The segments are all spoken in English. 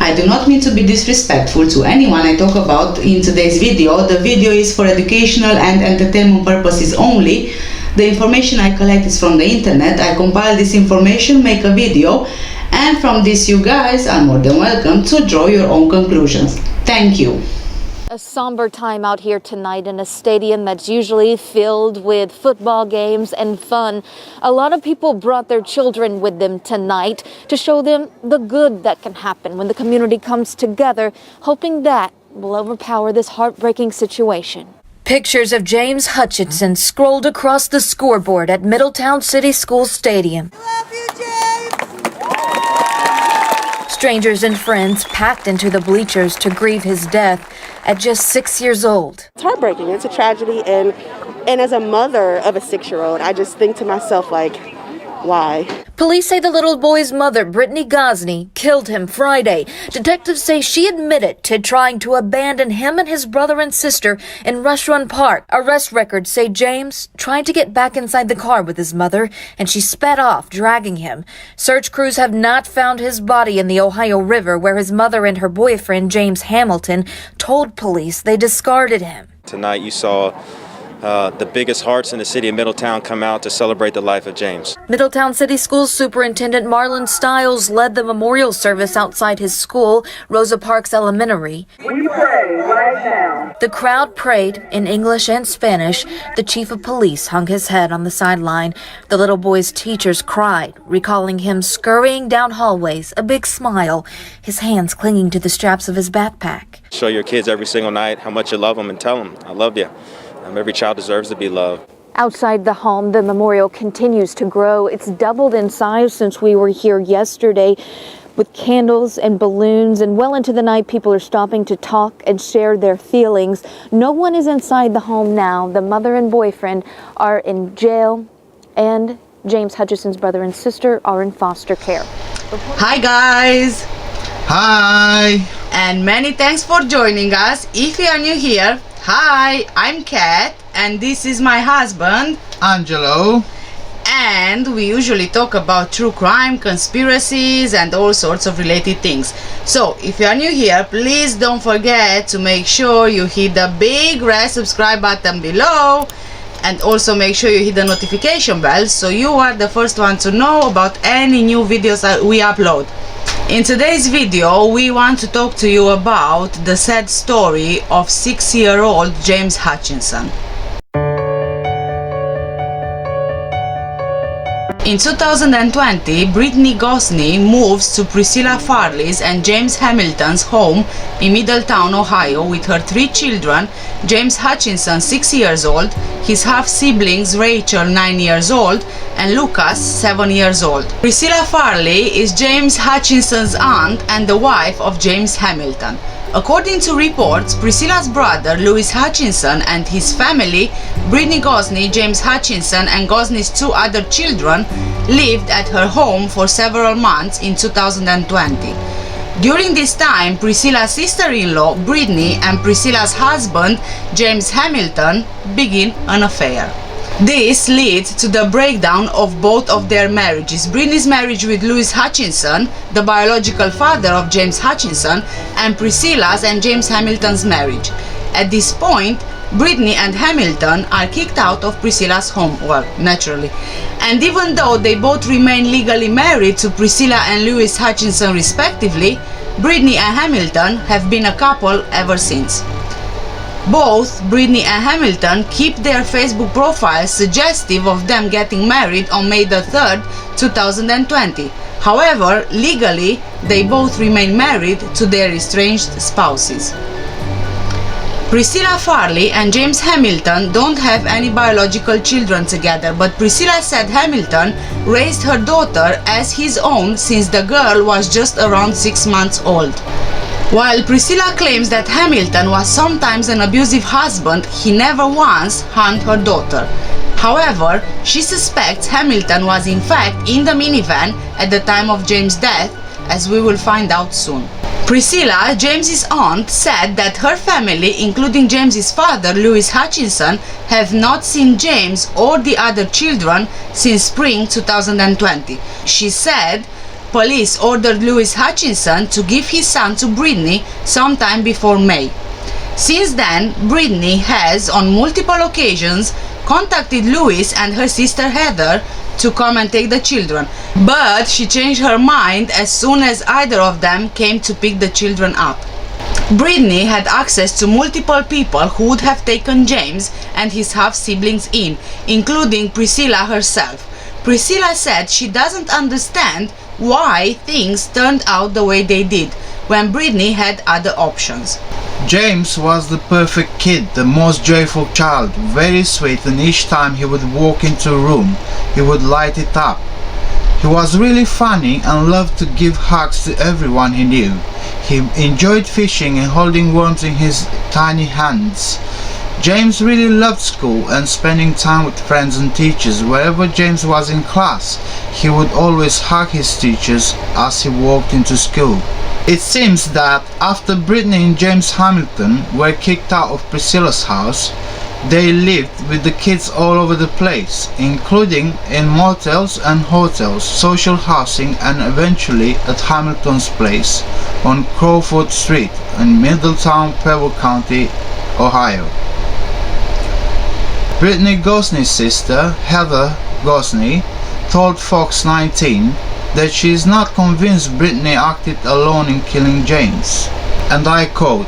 I do not mean to be disrespectful to anyone I talk about in today's video. The video is for educational and entertainment purposes only. The information I collect is from the internet. I compile this information, make a video, and from this you guys are more than welcome to draw your own conclusions. Thank you. A somber time out here tonight in a stadium that's usually filled with football games and fun. A lot of people brought their children with them tonight to show them the good that can happen when the community comes together, hoping that will overpower this heartbreaking situation. Pictures of James Hutchinson scrolled across the scoreboard at Middletown City School Stadium. Love you, James! Strangers and friends packed into the bleachers to grieve his death at just 6 years old. It's heartbreaking. It's a tragedy, and as a mother of a 6-year-old, I just think to myself, like, why? Police say the little boy's mother, Britany Gosney, killed him Friday. Detectives say she admitted to trying to abandon him and his brother and sister in Rush Run Park. Arrest records say James tried to get back inside the car with his mother, and she sped off, dragging him. Search crews have not found his body in the Ohio River, where his mother and her boyfriend, James Hamilton, told police they discarded him. Tonight you saw the biggest hearts in the city of Middletown come out to celebrate the life of James. Middletown City Schools Superintendent Marlon Stiles led the memorial service outside his school, Rosa Parks Elementary. We pray right now. The crowd prayed in English and Spanish. The chief of police hung his head on the sideline. The little boy's teachers cried, recalling him scurrying down hallways, a big smile, his hands clinging to the straps of his backpack. Show your kids every single night how much you love them and tell them, I love you. Every child deserves to be loved. Outside the home, the memorial continues to grow. It's doubled in size since we were here yesterday, with candles and balloons, and well into the night people are stopping to talk and share their feelings. No one is inside the home now. The mother and boyfriend are in jail, and James Hutchinson's brother and sister are in foster care. Hi guys! Hi! And many thanks for joining us. If you are new here, hi, I'm Kat, and this is my husband, Angelo. And we usually talk about true crime, conspiracies, and all sorts of related things. So, if you are new here, please don't forget to make sure you hit the big red subscribe button below, and also make sure you hit the notification bell so you are the first one to know about any new videos that we upload. In today's video, we want to talk to you about the sad story of 6-year-old James Hutchinson. In 2020, Britany Gosney moves to Priscilla Farley's and James Hamilton's home in Middletown, Ohio, with her 3 children, James Hutchinson, 6 years old, his half-siblings Rachel, 9 years old, and Lucas, 7 years old. Priscilla Farley is James Hutchinson's aunt and the wife of James Hamilton. According to reports, Priscilla's brother, Lewis Hutchinson, and his family, Britany Gosney, James Hutchinson, and Gosney's 2 other children, lived at her home for several months in 2020. During this time, Priscilla's sister-in-law, Brittney, and Priscilla's husband, James Hamilton, begin an affair. This leads to the breakdown of both of their marriages. Brittany's marriage with Lewis Hutchinson, the biological father of James Hutchinson, and Priscilla's and James Hamilton's marriage. At this point, Brittney and Hamilton are kicked out of Priscilla's home, well, naturally. And even though they both remain legally married to Priscilla and Lewis Hutchinson respectively, Brittney and Hamilton have been a couple ever since. Both Brittany and Hamilton keep their Facebook profiles suggestive of them getting married on May the 3rd, 2020. However, legally, they both remain married to their estranged spouses. Priscilla Farley and James Hamilton don't have any biological children together, but Priscilla said Hamilton raised her daughter as his own since the girl was just around 6 months old. While Priscilla claims that Hamilton was sometimes an abusive husband, he never once harmed her daughter. However, she suspects Hamilton was in fact in the minivan at the time of James' death, as we will find out soon. Priscilla, James's aunt, said that her family, including James's father, Lewis Hutchinson, have not seen James or the other children since spring 2020. She said, Police ordered Lewis Hutchinson to give his son to Brittney sometime before May. Since then, Brittney has, on multiple occasions, contacted Lewis and her sister Heather to come and take the children, but she changed her mind as soon as either of them came to pick the children up. Brittney had access to multiple people who would have taken James and his half-siblings in, including Priscilla herself. Priscilla said she doesn't understand why things turned out the way they did, when Brittney had other options. James was the perfect kid, the most joyful child, very sweet, and each time he would walk into a room, he would light it up. He was really funny and loved to give hugs to everyone he knew. He enjoyed fishing and holding worms in his tiny hands. James really loved school and spending time with friends and teachers. Wherever James was in class, he would always hug his teachers as he walked into school. It seems that after Brittney and James Hamilton were kicked out of Priscilla's house, they lived with the kids all over the place, including in motels and hotels, social housing, and eventually at Hamilton's place on Crawford Street in Middletown, Preble County, Ohio. Britany Gosney's sister, Heather Gosney, told Fox 19 that she is not convinced Brittney acted alone in killing James. And I quote,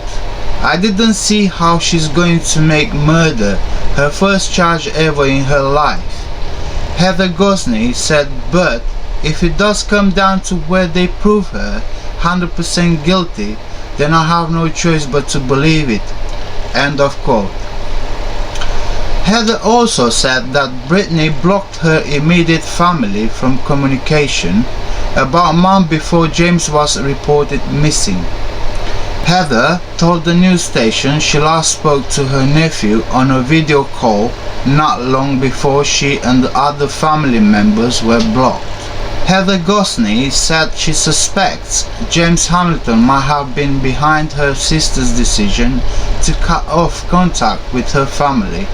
"I didn't see how she's going to make murder her first charge ever in her life." Heather Gosney said, "But if it does come down to where they prove her 100% guilty, then I have no choice but to believe it." End of quote. Heather also said that Brittney blocked her immediate family from communication about a month before James was reported missing. Heather told the news station she last spoke to her nephew on a video call not long before she and the other family members were blocked. Heather Gosney said she suspects James Hamilton might have been behind her sister's decision to cut off contact with her family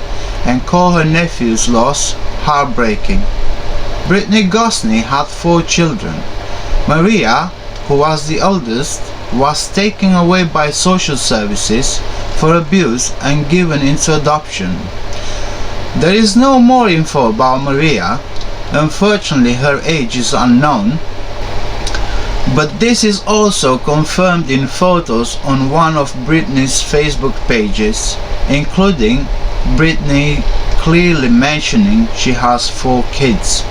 and call her nephew's loss heartbreaking. Britany Gosney had 4 children. Maria, who was the eldest, was taken away by social services for abuse and given into adoption. There is no more info about Maria. Unfortunately, her age is unknown, but this is also confirmed in photos on one of Brittany's Facebook pages, including Brittany clearly mentioning she has 4 kids.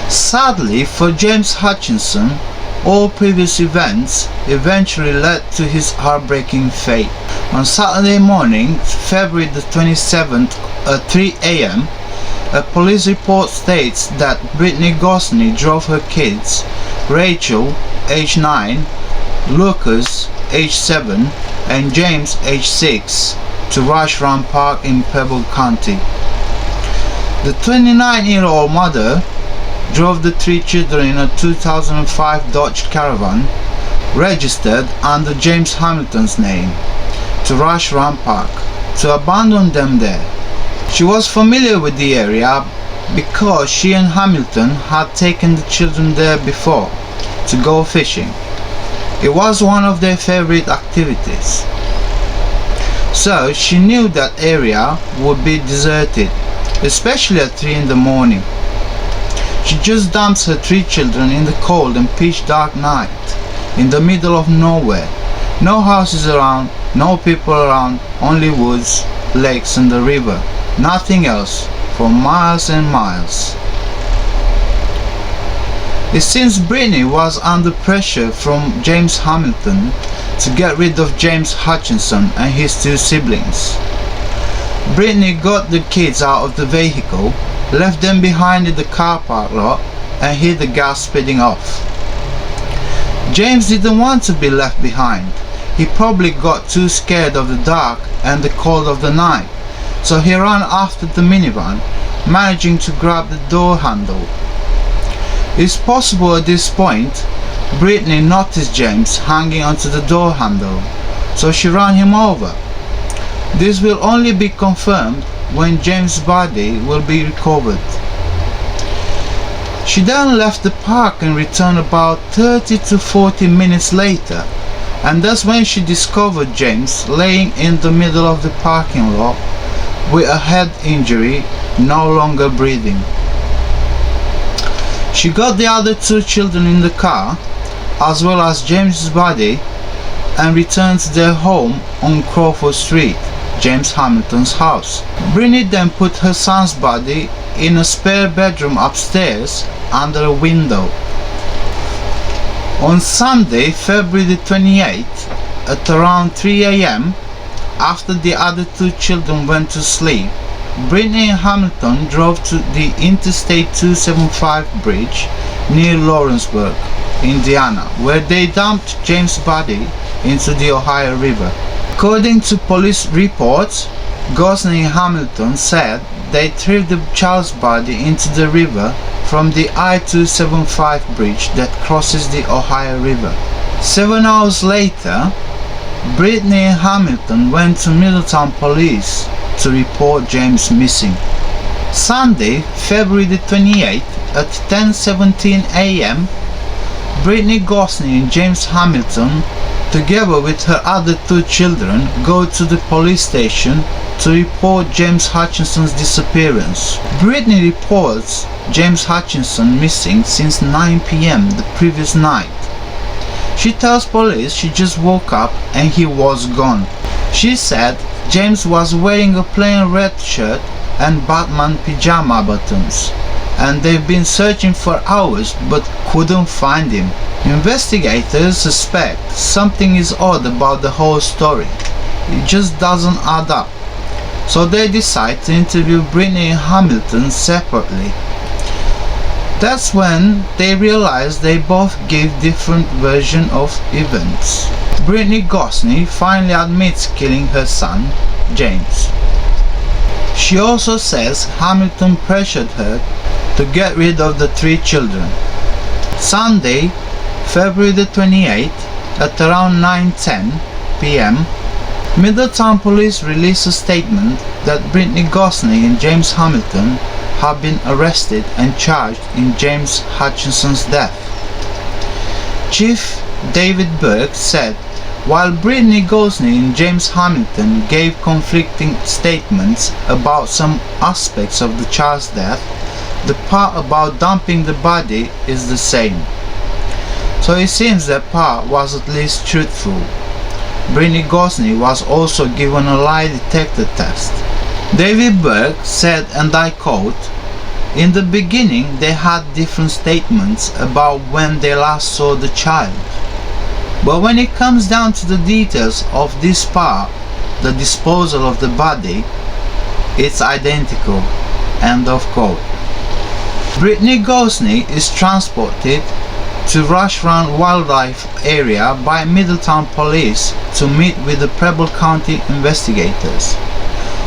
Sadly for James Hutchinson, all previous events eventually led to his heartbreaking fate. On Saturday morning, February the 27th at 3 a.m., a police report states that Britany Gosney drove her kids, Rachel, age 9, Lucas, age 7, and James, age 6, to Rush Run Park in Preble County. The 29-year-old mother drove the 3 children in a 2005 Dodge Caravan, registered under James Hamilton's name, to Rush Run Park, to abandon them there. She was familiar with the area because she and Hamilton had taken the children there before to go fishing. It was one of their favorite activities. So she knew that area would be deserted, especially at 3 in the morning. She just dumps her 3 children in the cold and pitch dark night, in the middle of nowhere. No houses around, no people around, only woods, lakes and the river. Nothing else, for miles and miles. It seems Brittany was under pressure from James Hamilton to get rid of James Hutchinson and his 2 siblings. Brittany got the kids out of the vehicle, left them behind in the car park lot, and hit the gas speeding off. James didn't want to be left behind. He probably got too scared of the dark and the cold of the night, so he ran after the minivan, managing to grab the door handle. It's possible at this point Brittany noticed James hanging onto the door handle, so she ran him over. This will only be confirmed when James' body will be recovered. She then left the park and returned about 30 to 40 minutes later, and that's when she discovered James laying in the middle of the parking lot with a head injury, no longer breathing. She got the other two children in the car, as well as James's body, and returned to their home on Crawford Street, James Hamilton's house. Brittney then put her son's body in a spare bedroom upstairs under a window. On Sunday, February the 28th, at around 3 a.m., after the other two children went to sleep, Brittney and Hamilton drove to the Interstate 275 bridge near Lawrenceburg, Indiana, where they dumped James' body into the Ohio River. According to police reports, Gosney and Hamilton said they threw the child's body into the river from the I-275 bridge that crosses the Ohio River. 7 hours later, Brittney and Hamilton went to Middletown police to report James missing. Sunday, February the 28th at 10:17 a.m., Britany Gosney and James Hamilton, together with her other two children, go to the police station to report James Hutchinson's disappearance. Brittney reports James Hutchinson missing since 9 p.m. the previous night. She tells police she just woke up and he was gone. She said James was wearing a plain red shirt and Batman pyjama bottoms, and they've been searching for hours but couldn't find him. Investigators suspect something is odd about the whole story. It just doesn't add up. So they decide to interview Brittney and Hamilton separately. That's when they realize they both give different versions of events. Britany Gosney finally admits killing her son, James. She also says Hamilton pressured her to get rid of the three children. Sunday, February the 28th, at around 9:10 p.m., Middletown police released a statement that Britany Gosney and James Hamilton have been arrested and charged in James Hutchinson's death. Chief David Burke said while Britany Gosney and James Hamilton gave conflicting statements about some aspects of the child's death, the part about dumping the body is the same. So it seems that part was at least truthful. Britany Gosney was also given a lie detector test. David Burke said, and I quote, "In the beginning they had different statements about when they last saw the child. But when it comes down to the details of this part, the disposal of the body, it's identical." End of quote. Britany Gosney is transported to Rush Run Wildlife Area by Middletown police to meet with the Preble County investigators.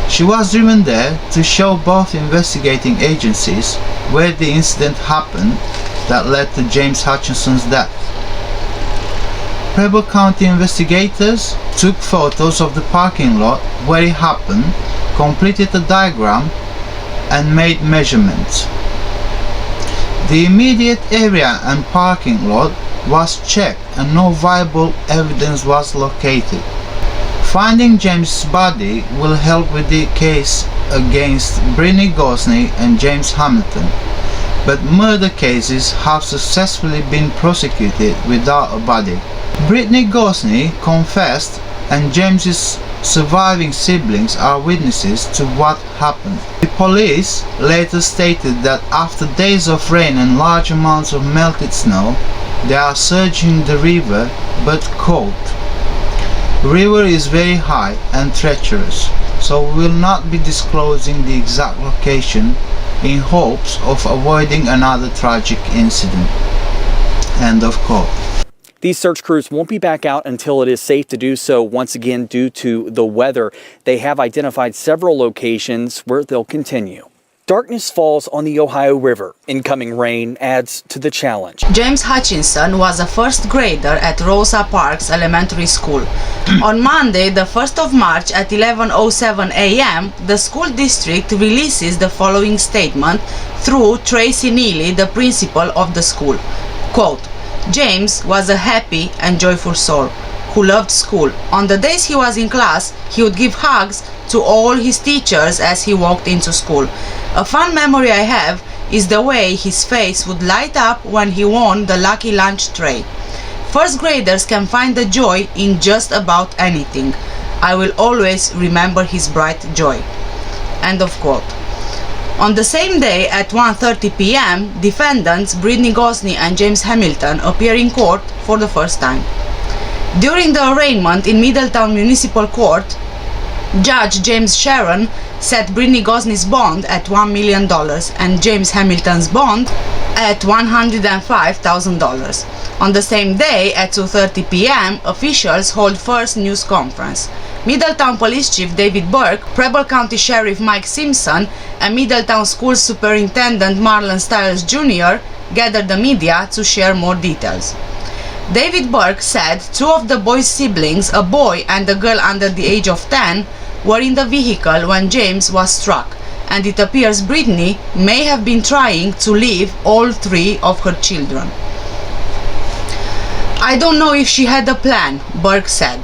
She was driven there to show both investigating agencies where the incident happened that led to James Hutchinson's death. Preble County investigators took photos of the parking lot where it happened, completed a diagram, and made measurements. The immediate area and parking lot was checked and no viable evidence was located. Finding James' body will help with the case against Britany Gosney and James Hamilton, but murder cases have successfully been prosecuted without a body. Britany Gosney confessed and James's surviving siblings are witnesses to what happened. The police later stated that after days of rain and large amounts of melted snow, they are searching the river but quote, "The river is very high and treacherous, so we will not be disclosing the exact location in hopes of avoiding another tragic incident." End of quote. These search crews won't be back out until it is safe to do so once again due to the weather. They have identified several locations where they'll continue. Darkness falls on the Ohio River. Incoming rain adds to the challenge. James Hutchinson was a first grader at Rosa Parks Elementary School. On Monday, the 1st of March at 11:07 a.m., the school district releases the following statement through Tracy Neely, the principal of the school. Quote, James was a happy and joyful soul who loved school. On the days he was in class, he would give hugs to all his teachers as he walked into school. A fun memory I have is the way his face would light up when he won the lucky lunch tray. First graders can find the joy in just about anything. I will always remember his bright joy. End of quote. On the same day at 1:30 p.m., defendants Britany Gosney and James Hamilton appear in court for the first time. During the arraignment in Middletown Municipal Court, Judge James Sharon set Britney Gosney's bond at $1 million and James Hamilton's bond at $105,000. On the same day at 2:30 p.m., officials hold first news conference. Middletown Police Chief David Burke, Preble County Sheriff Mike Simpson, and Middletown School Superintendent Marlon Stiles Jr. gathered the media to share more details. David Burke said two of the boys' siblings, a boy and a girl under the age of 10, were in the vehicle when James was struck, and it appears Brittany may have been trying to leave all three of her children. I don't know if she had a plan, Burke said.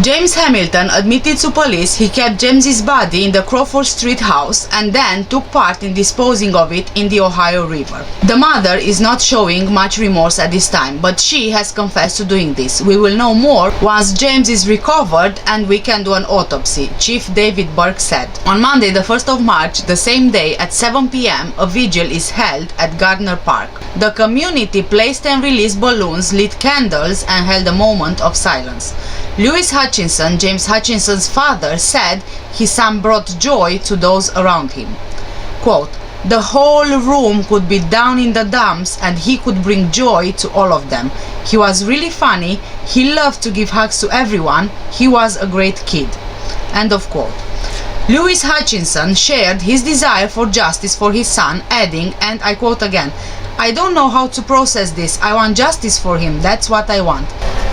James Hamilton admitted to police he kept James's body in the Crawford Street house and then took part in disposing of it in the Ohio River. The mother is not showing much remorse at this time, but she has confessed to doing this. We will know more once James is recovered and we can do an autopsy, Chief David Burke said. On Monday, the 1st of March, the same day at 7 p.m., a vigil is held at Gardner Park. The community placed and released balloons, lit candles, and held a moment of silence. Lewis Hutchinson, James Hutchinson's father, said his son brought joy to those around him. Quote, the whole room could be down in the dumps and he could bring joy to all of them. He was really funny. He loved to give hugs to everyone. He was a great kid. End of quote. Lewis Hutchinson shared his desire for justice for his son, adding, and I quote again, I don't know how to process this. I want justice for him. That's what I want.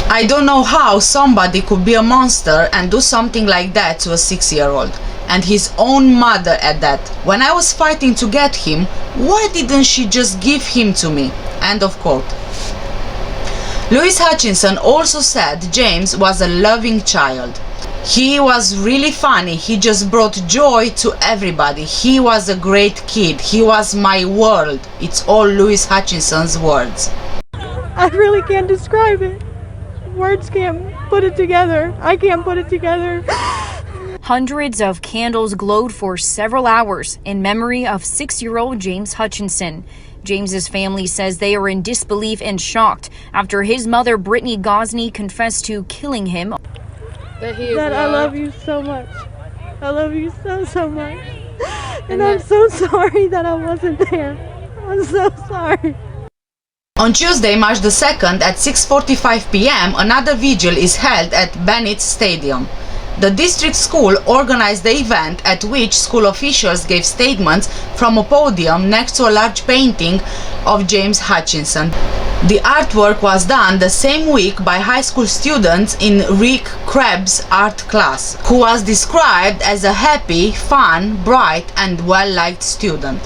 I don't know how somebody could be a monster and do something like that to a 6-year-old. And his own mother at that. When I was fighting to get him, why didn't she just give him to me? End of quote. Lewis Hutchinson also said James was a loving child. He was really funny. He just brought joy to everybody. He was a great kid. He was my world. It's all Lewis Hutchinson's words. I really can't describe it. Words can't put it together. I can't put it together. Hundreds of candles glowed for several hours in memory of 6-year-old James Hutchinson. James's family says they are in disbelief and shocked after his mother, Britany Gosney, confessed to killing him. Dad, I love you so much. I love you so much. And I'm so sorry that I wasn't there. I'm so sorry. On Tuesday, March the 2nd at 6:45 p.m., another vigil is held at Bennett Stadium. The district school organized the event, at which school officials gave statements from a podium next to a large painting of James Hutchinson. The artwork was done the same week by high school students in Rick Krebs' art class, who was described as a happy, fun, bright, and well-liked student.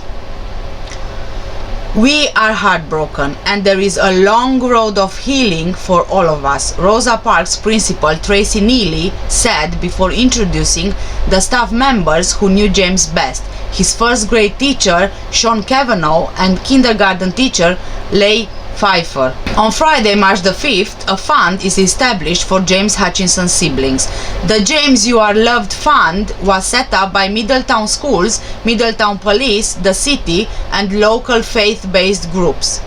We are heartbroken and there is a long road of healing for all of us, Rosa Parks principal Tracy Neely said before introducing the staff members who knew James best, his first grade teacher Sean Cavanaugh and kindergarten teacher Leigh Pfeiffer. On Friday, March the 5th, a fund is established for James Hutchinson's siblings. The James You Are Loved Fund was set up by Middletown Schools, Middletown Police, the city, and local faith-based groups.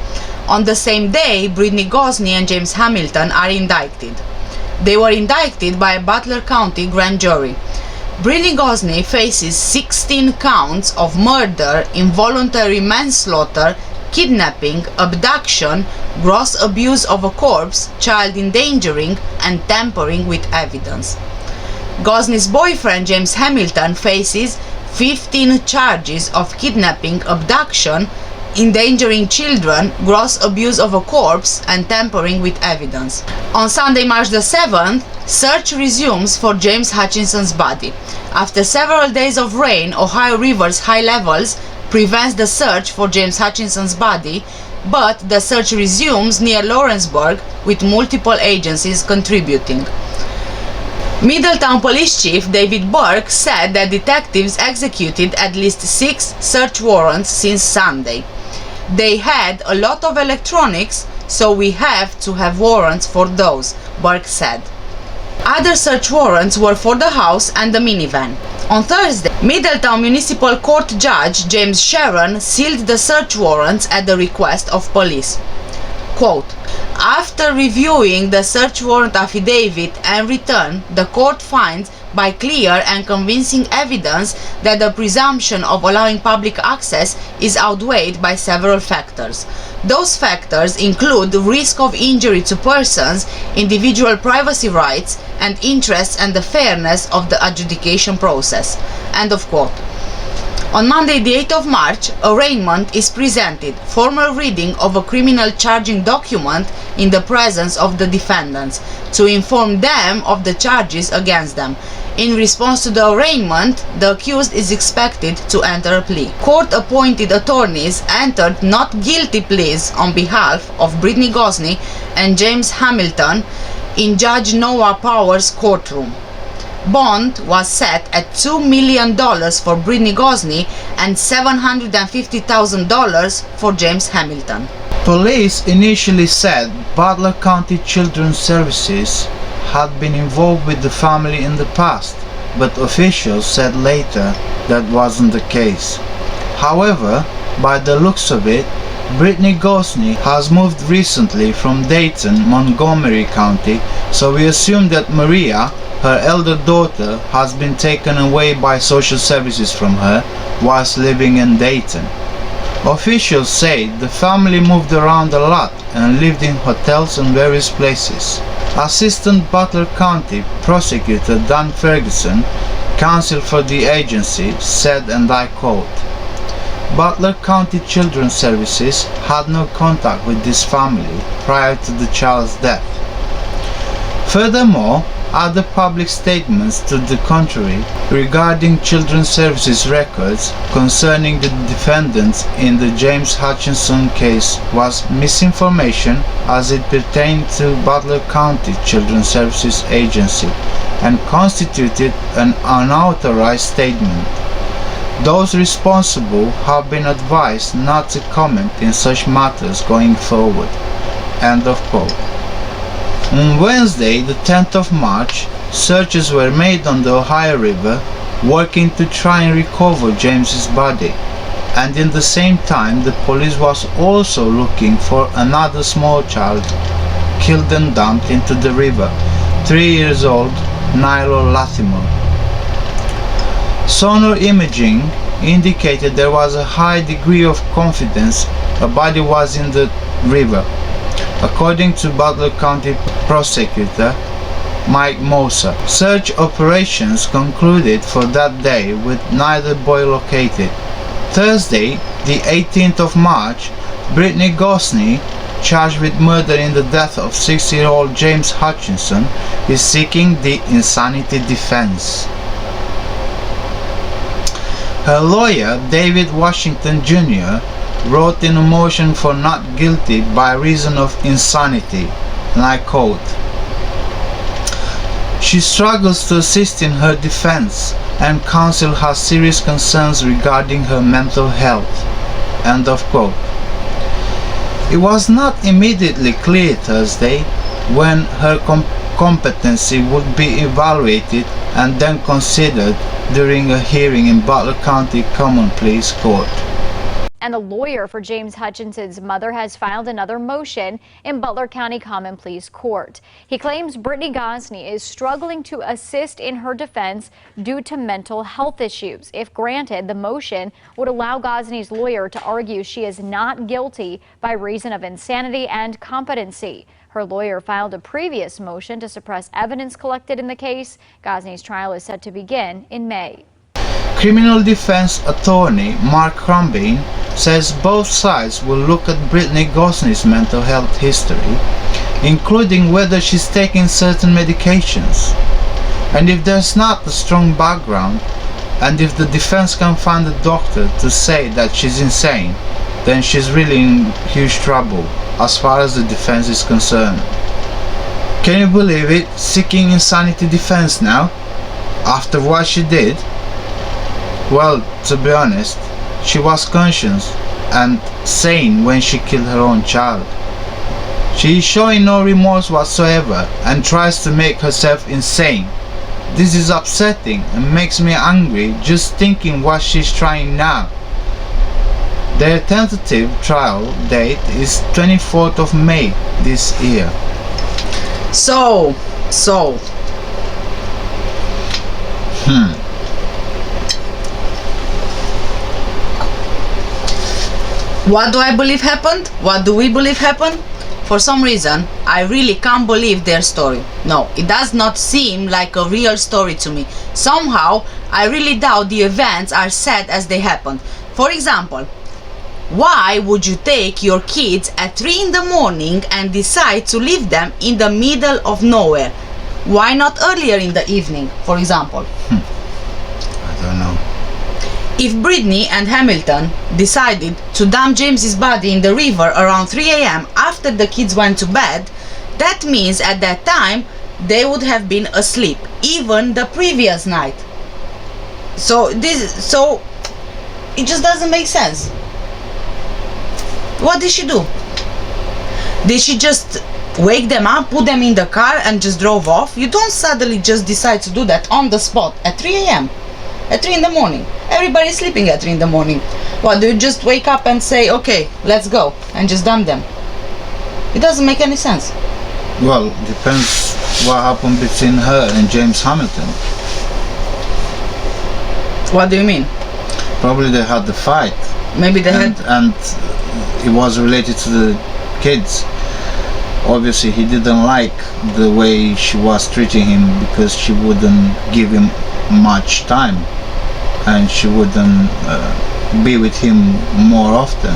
On the same day, Britany Gosney and James Hamilton are indicted. They were indicted by a Butler County grand jury. Britany Gosney faces 16 counts of murder, involuntary manslaughter, kidnapping, abduction, gross abuse of a corpse, child endangering, and tampering with evidence. Gosney's boyfriend James Hamilton faces 15 charges of kidnapping, abduction, endangering children, gross abuse of a corpse, and tampering with evidence. On Sunday, March the 7th, search resumes for James Hutchinson's body. After several days of rain, Ohio River's high levels prevents the search for James Hutchinson's body, but the search resumes near Lawrenceburg with multiple agencies contributing. Middletown Police Chief David Burke said that detectives executed at least 6 search warrants since Sunday. They had a lot of electronics, so we have to have warrants for those, Burke said. Other search warrants were for the house and the minivan. On Thursday, Middletown Municipal Court Judge James Sharon sealed the search warrants at the request of police. Quote, after reviewing the search warrant affidavit and return, the court finds by clear and convincing evidence that the presumption of allowing public access is outweighed by several factors. Those factors include the risk of injury to persons, individual privacy rights and interests, and the fairness of the adjudication process. End of quote. On Monday, the 8th of March, arraignment is presented, formal reading of a criminal charging document in the presence of the defendants, to inform them of the charges against them. In response to the arraignment, the accused is expected to enter a plea. Court-appointed attorneys entered not guilty pleas on behalf of Britany Gosney and James Hamilton in Judge Noah Power's courtroom. Bond was set at $2 million for Britney Gosney and $750,000 for James Hamilton. Police initially said Butler County Children's Services had been involved with the family in the past, but officials said later that wasn't the case. However, by the looks of it, Britney Gosney has moved recently from Dayton, Montgomery County, so we assume that Maria, her elder daughter, has been taken away by social services from her whilst living in Dayton. Officials say the family moved around a lot and lived in hotels and various places. Assistant Butler County Prosecutor Dan Ferguson, counsel for the agency, said, and I quote, Butler County Children's Services had no contact with this family prior to the child's death. Furthermore, other public statements to the contrary regarding Children's Services records concerning the defendants in the James Hutchinson case was misinformation as it pertained to Butler County Children's Services Agency and constituted an unauthorized statement. Those responsible have been advised not to comment in such matters going forward. End of quote. On Wednesday, the 10th of March, searches were made on the Ohio River, working to try and recover James's body, and in the same time the police was also looking for another small child killed and dumped into the river, 3 years old Nilo Latimore. Sonar imaging indicated there was a high degree of confidence a body was in the river, according to Butler County Prosecutor Mike Moser. Search operations concluded for that day with neither boy located. Thursday, the 18th of March, Britney Gosney, charged with murder in the death of 6-year-old James Hutchinson, is seeking the insanity defense. Her lawyer, David Washington Jr., wrote in a motion for not guilty by reason of insanity, and I quote, she struggles to assist in her defense, and counsel has serious concerns regarding her mental health. End of quote. It was not immediately clear Thursday when her competency would be evaluated and then considered during a hearing in Butler County Common Pleas Court. And the lawyer for James Hutchinson's mother has filed another motion in Butler County Common Pleas Court. He claims Britney Gosney is struggling to assist in her defense due to mental health issues. If granted, the motion would allow Gosney's lawyer to argue she is not guilty by reason of insanity and competency. Her lawyer filed a previous motion to suppress evidence collected in the case. Gosney's trial is set to begin in May. Criminal defense attorney Mark Crumbin says both sides will look at Britany Gosney's mental health history, including whether she's taking certain medications. And if there's not a strong background, and if the defense can find a doctor to say that she's insane, then she's really in huge trouble as far as the defense is concerned. Can you believe it? Seeking insanity defense now? After what she did? Well, to be honest, she was conscious and sane when she killed her own child. She is showing no remorse whatsoever and tries to make herself insane. This is upsetting and makes me angry just thinking what she's trying now. Their tentative trial date is 24th of May this year. So what do I believe happened? What do we believe happened? For some reason, I really can't believe their story. No, it does not seem like a real story to me. Somehow, I really doubt the events are said as they happened. For example, why would you take your kids at 3 in the morning and decide to leave them in the middle of nowhere? Why not earlier in the evening, for example? I don't know. If Brittany and Hamilton decided to dump James's body in the river around 3 a.m. after the kids went to bed, that means at that time they would have been asleep, even the previous night. So it just doesn't make sense. What did she do? Did she just wake them up, put them in the car and just drove off? You don't suddenly just decide to do that on the spot at 3 a.m. At 3 in the morning. Everybody's sleeping at 3 in the morning. What, do you just wake up and say, okay, let's go, and just dump them? It doesn't make any sense. Well, depends what happened between her and James Hamilton. What do you mean? Probably they had the fight. Maybe they had... And it was related to the kids. Obviously he didn't like the way she was treating him because she wouldn't give him much time and she wouldn't be with him more often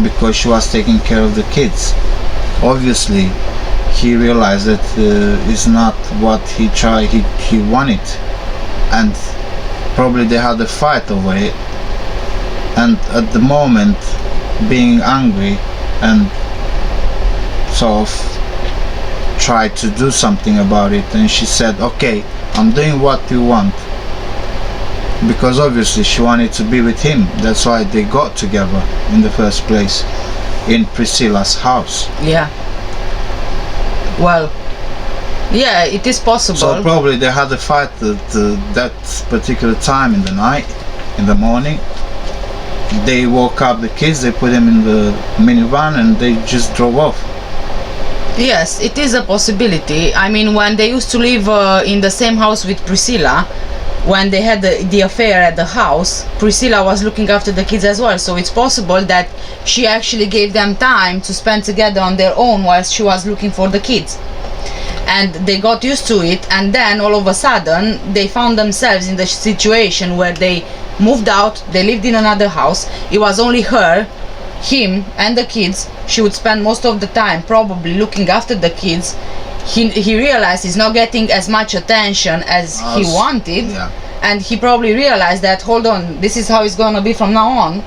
because she was taking care of the kids. Obviously he realized that it's not what he wanted, and probably they had a fight over it, and at the moment being angry and sort of tried to do something about it, and she said, okay, I'm doing what you want, because obviously she wanted to be with him. That's why they got together in the first place in Priscilla's house. Yeah. Well, yeah, it is possible. So probably they had a fight at that particular time in the night, in the morning. They woke up the kids, they put them in the minivan and they just drove off. Yes, it is a possibility. I mean, when they used to live in the same house with Priscilla, when they had the affair at the house, Priscilla was looking after the kids as well. So it's possible that she actually gave them time to spend together on their own whilst she was looking for the kids. And they got used to it, and then all of a sudden they found themselves in the situation where they moved out, they lived in another house. It was only her, him and the kids. She would spend most of the time probably looking after the kids. He realized he's not getting as much attention as he wanted, yeah. And he probably realized that, hold on, this is how it's gonna be from now on.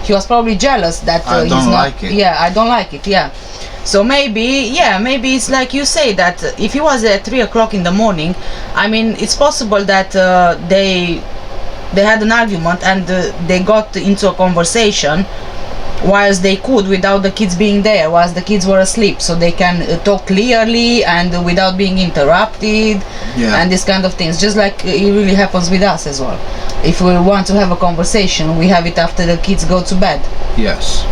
He was probably jealous that I don't like it. Yeah, I don't like it, yeah. So maybe it's like you say, that if he was at 3 o'clock in the morning, I mean, it's possible that they had an argument and they got into a conversation whilst they could, without the kids being there, whilst the kids were asleep, so they can talk clearly and without being interrupted, yeah. And this kind of things, just like it really happens with us as well. If we want to have a conversation, we have it after the kids go to bed. Yes.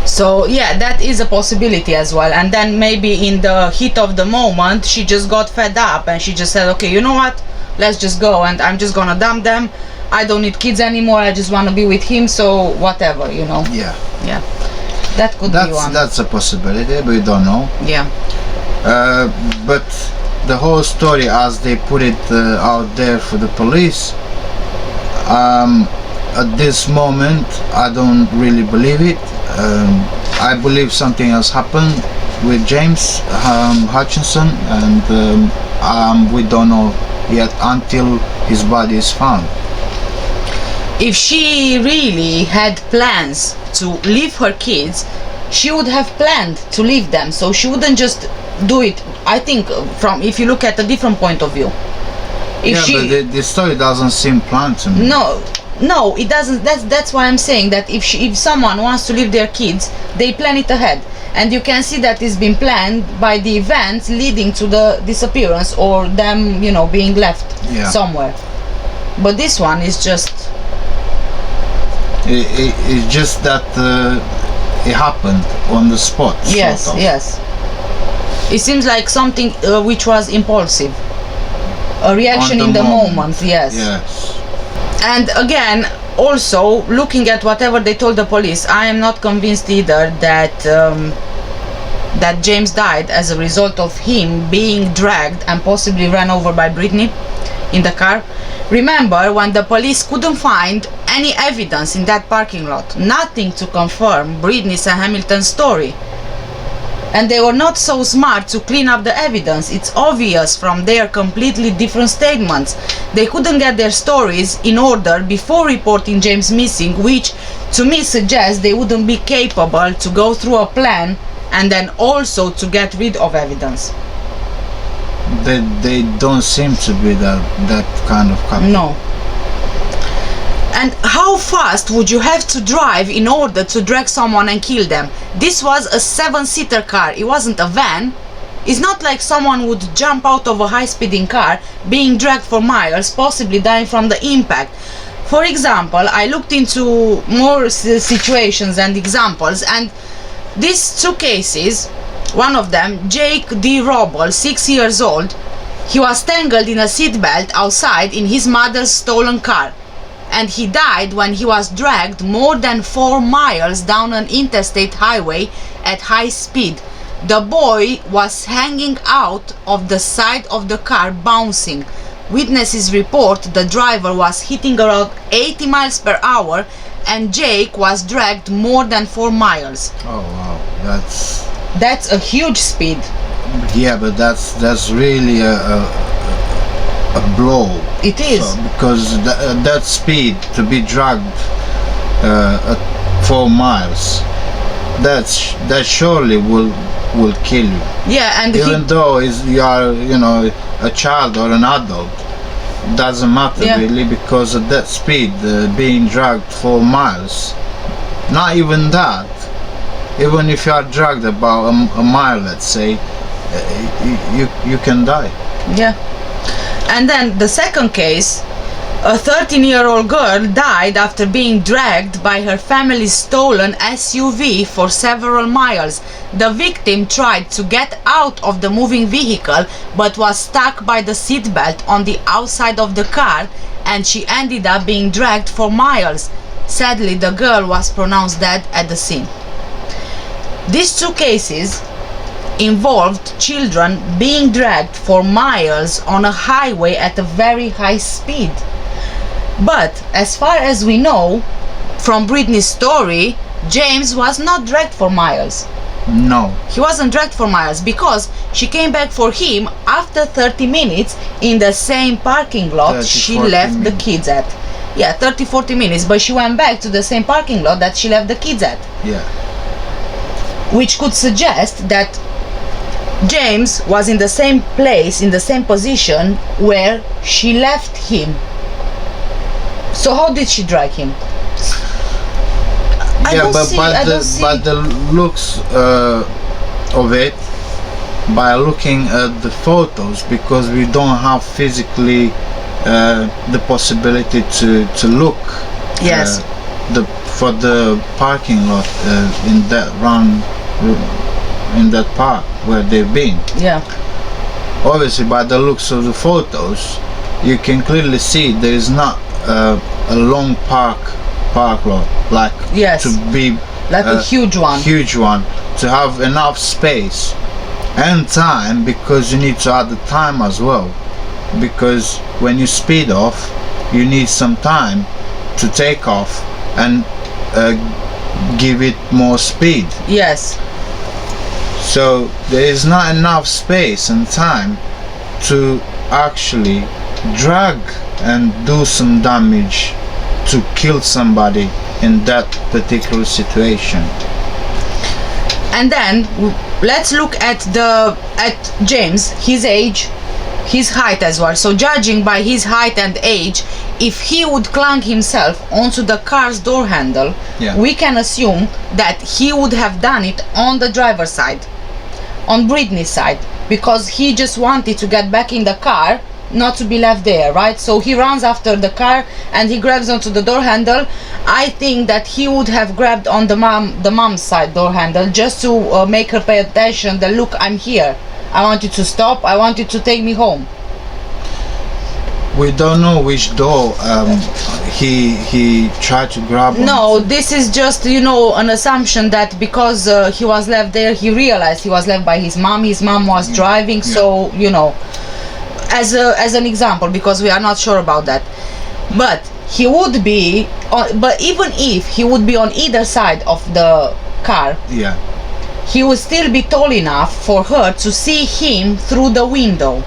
So yeah, that is a possibility as well. And then maybe in the heat of the moment she just got fed up and she just said, okay, you know what, let's just go and I'm just gonna dump them. I don't need kids anymore, I just want to be with him, so whatever, you know. Yeah. Yeah. That could be one. That's a possibility, but we don't know. Yeah. But the whole story, as they put it out there for the police, At this moment, I don't really believe it. I believe something has happened with James Hutchinson, and we don't know yet until his body is found. If she really had plans to leave her kids, she would have planned to leave them, so she wouldn't just do it. I think from, if you look at a different point of view, if but the story doesn't seem planned to me. No, it doesn't. That's why I'm saying that if someone wants to leave their kids, they plan it ahead, and you can see that it's been planned by the events leading to the disappearance or them, being left somewhere. But this one is just. It's just that it happened on the spot. Yes, sort of. yes. It seems like something which was impulsive, a reaction in the moment. Yes. Yes. And again, also looking at whatever they told the police, I am not convinced either that that James died as a result of him being dragged and possibly run over by Brittney in the car. Remember, when the police couldn't find any evidence in that parking lot, nothing to confirm Brittney's and Hamilton's story. And they were not so smart to clean up the evidence. It's obvious from their completely different statements. They couldn't get their stories in order before reporting James missing, which to me suggests they wouldn't be capable to go through a plan and then also to get rid of evidence. They don't seem to be that kind of couple. No. And how fast would you have to drive in order to drag someone and kill them? This was a 7-seater car, it wasn't a van. It's not like someone would jump out of a high-speeding car, being dragged for miles, possibly dying from the impact. For example, I looked into more situations and examples, and these 2 cases, one of them, Jake D. Robel, 6 years old, he was tangled in a seatbelt outside in his mother's stolen car. And he died when he was dragged more than 4 miles down an interstate highway at high speed. The boy was hanging out of the side of the car, bouncing. Witnesses report the driver was hitting around 80 miles per hour and Jake was dragged more than 4 miles. Oh wow, that's a huge speed. Yeah, but that's really a blow. It is. So, because that speed to be dragged at 4 miles, that surely will kill you. Yeah, and even though you are a child or an adult, doesn't matter really, because at that speed being dragged 4 miles, not even that, even if you are dragged about a mile, let's say, you can die. Yeah. And then the second case, a 13-year-old girl died after being dragged by her family's stolen SUV for several miles. The victim tried to get out of the moving vehicle but was stuck by the seatbelt on the outside of the car, and she ended up being dragged for miles. Sadly, the girl was pronounced dead at the scene. These 2 cases involved children being dragged for miles on a highway at a very high speed. But as far as we know from Brittney's story, James was not dragged for miles. No. He wasn't dragged for miles because she came back for him after 30 minutes in the same parking lot she left the kids at. Yeah, 30-40 minutes, but she went back to the same parking lot that she left the kids at. Yeah. Which could suggest that James was in the same place, in the same position where she left him. So how did she drag him? By the looks of it, by looking at the photos, because we don't have physically the possibility to look for the parking lot in that in that park where they've been. Yeah. Obviously, by the looks of the photos, you can clearly see there is not a long park lot, like to be like a huge one. Huge one, to have enough space and time, because you need to add the time as well, because when you speed off, you need some time to take off and give it more speed. Yes. So there is not enough space and time to actually drag and do some damage to kill somebody in that particular situation. And then let's look at James, his age, his height as well. So judging by his height and age, if he would clang himself onto the car's door handle, we can assume that he would have done it on the driver's side, on Brittany's side, because he just wanted to get back in the car, not to be left there, right? So he runs after the car and he grabs onto the door handle. I think that he would have grabbed on the mom's side door handle, just to make her pay attention that, look, I'm here, I want you to stop, I want you to take me home. We don't know which door he tried to grab on. No, this is just, you know, an assumption that because he was left there, he realized he was left by his mom was driving, so, you know, as an example, because we are not sure about that. But he would be but even if he would be on either side of the car, he would still be tall enough for her to see him through the window.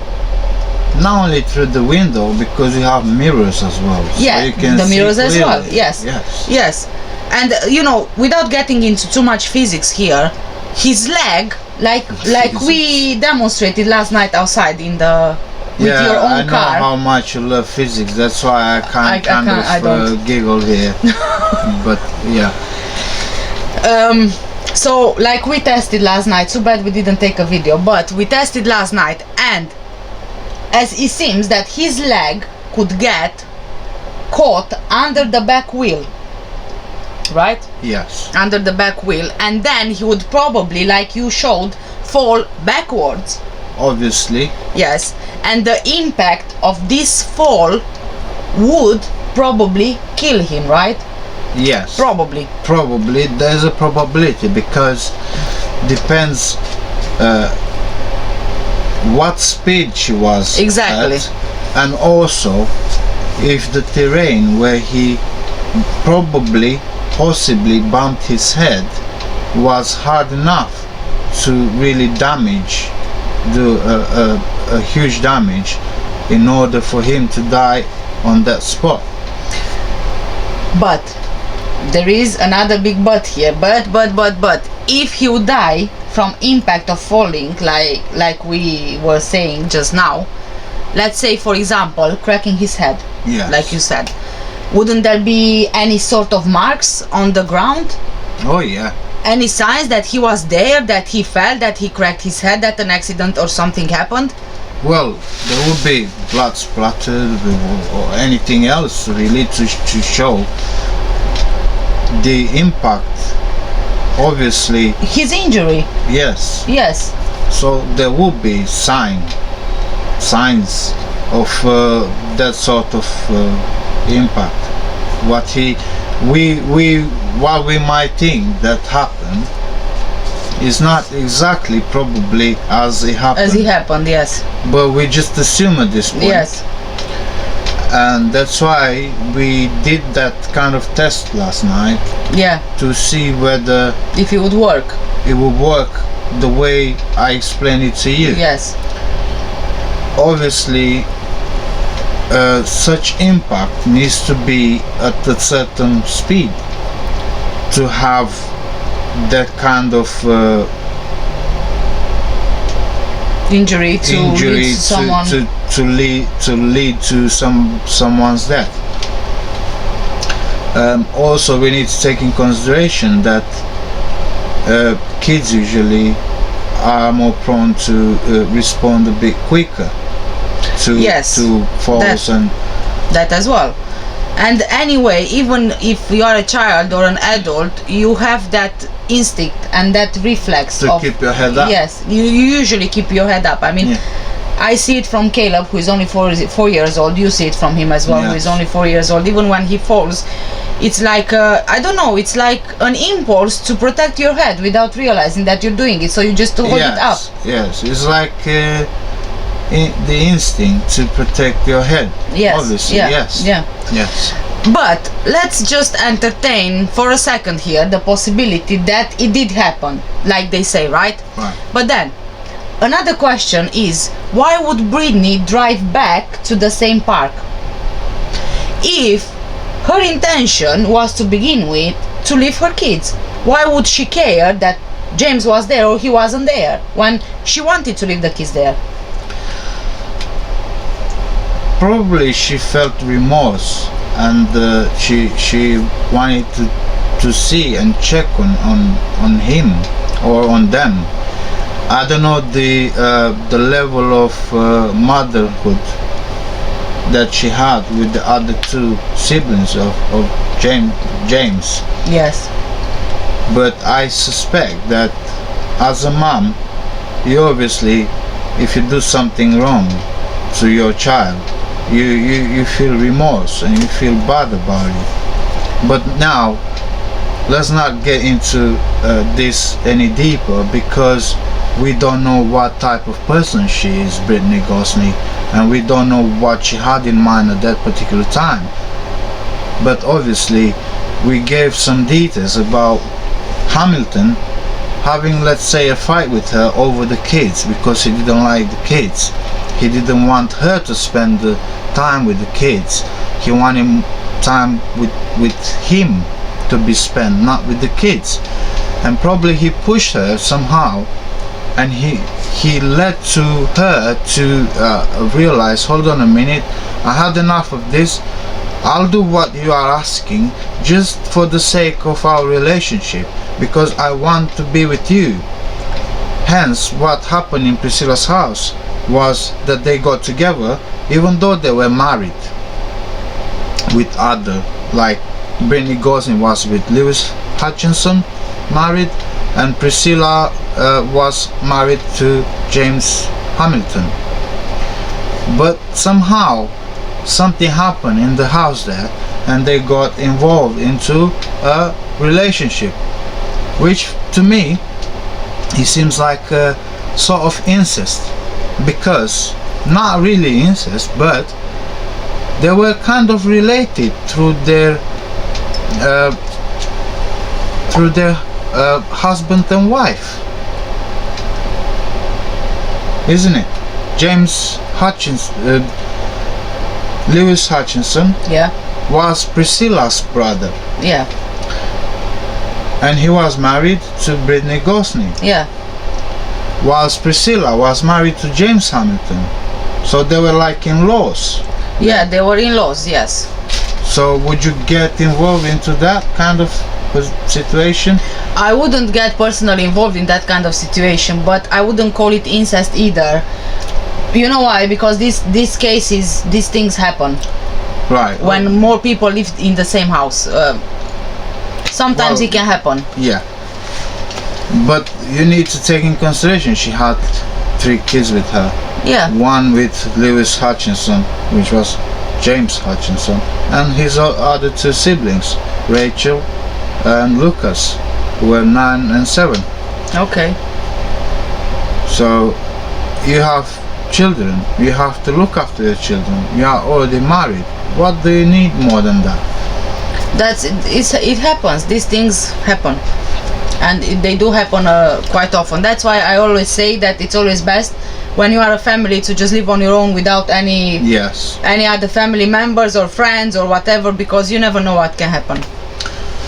Not only through the window, because you have mirrors as well. Yeah, so you can the mirrors see as well. Yes. Yes. And you know, without getting into too much physics here, his leg, like we demonstrated last night outside in the with your own I know car. how much you love physics. That's why I can't giggle here. But yeah. So like we tested last night. Too bad we didn't take a video, but we tested last night, and as it seems that his leg could get caught under the back wheel, right? Yes. Under the back wheel, and then he would probably, like you showed, fall backwards. Obviously. Yes. And the impact of this fall would probably kill him, right? Yes. Probably. Probably. There's a probability, because depends what speed she was at, and also if the terrain where he possibly bumped his head was hard enough to really damage, do a huge damage, in order for him to die on that spot. But there is another big but here. But if he would die from impact of falling, like we were saying just now, let's say for example cracking his head, like you said, wouldn't there be any sort of marks on the ground? Oh yeah. Any signs that he was there, that he fell, that he cracked his head, that an accident or something happened? Well, there would be blood splattered or anything else really to show the impact. Obviously his injury. Yes. So there would be signs of that sort of impact. What we might think that happened is not exactly probably as it happened. Yes. But we just assume at this point. Yes. And that's why we did that kind of test last night. Yeah. To see whether if it would work. It would work the way I explained it to you. Yes. Obviously, such impact needs to be at a certain speed to have that kind of injury to someone, to lead to someone's death. Also, we need to take in consideration that kids usually are more prone to respond a bit quicker to falls and that as well. And anyway, even if you are a child or an adult, you have that instinct and that reflex to keep your head up. Yes, you usually keep your head up. I mean, I see it from Caleb, who is only 4 years old. You see it from him as well, who is only 4 years old. Even when he falls, it's like I don't know, it's like an impulse to protect your head without realizing that you're doing it, so you just hold it up. Yes, it's like the instinct to protect your head. Yes. Obviously. Yes. Yes. But let's just entertain for a second here the possibility that it did happen, like they say, right? Right. But then, another question is, why would Brittney drive back to the same park? If her intention was to begin with to leave her kids, why would she care that James was there or he wasn't there when she wanted to leave the kids there? Probably she felt remorse, and she wanted to see and check on him or on them. I don't know the level of motherhood that she had with the other two siblings of James. Yes. But I suspect that as a mom, you obviously, if you do something wrong to your child, you feel remorse and you feel bad about it. But now, let's not get into this any deeper, because we don't know what type of person she is, Britany Gosney, and we don't know what she had in mind at that particular time. But obviously, we gave some details about Hamilton having, let's say, a fight with her over the kids because he didn't like the kids. He didn't want her to spend the time with the kids. He wanted time with him to be spent, not with the kids. And probably he pushed her somehow, and he led to her to realize, hold on a minute, I had enough of this. I'll do what you are asking just for the sake of our relationship, because I want to be with you. Hence, what happened in Priscilla's house was that they got together even though they were married with other, like Britney Gosney was with Lewis Hutchinson, married, and Priscilla was married to James Hamilton. But somehow something happened in the house there, and they got involved into a relationship, which to me it seems like a sort of incest, because not really incest, but they were kind of related through their husband and wife, isn't it? James Hutchinson, Lewis Hutchinson, yeah, was Priscilla's brother. Yeah. And he was married to Britany Gosney. Yeah. Whilst Priscilla was married to James Hamilton. So they were like in-laws. Yeah, they were in-laws, yes. So would you get involved into that kind of situation? I wouldn't get personally involved in that kind of situation, but I wouldn't call it incest either. You know why? Because these cases, these things happen. Right. When more people live in the same house. Sometimes it can happen. Yeah. But you need to take in consideration she had 3 kids with her. Yeah. One with Lewis Hutchinson, which was James Hutchinson, and his other 2 siblings, Rachel and Lucas, who were 9 and 7. Okay. So you have children, you have to look after your children, you are already married. What do you need more than that? It happens. These things happen, and they do happen quite often. That's why I always say that it's always best when you are a family to just live on your own without any other family members or friends or whatever, because you never know what can happen.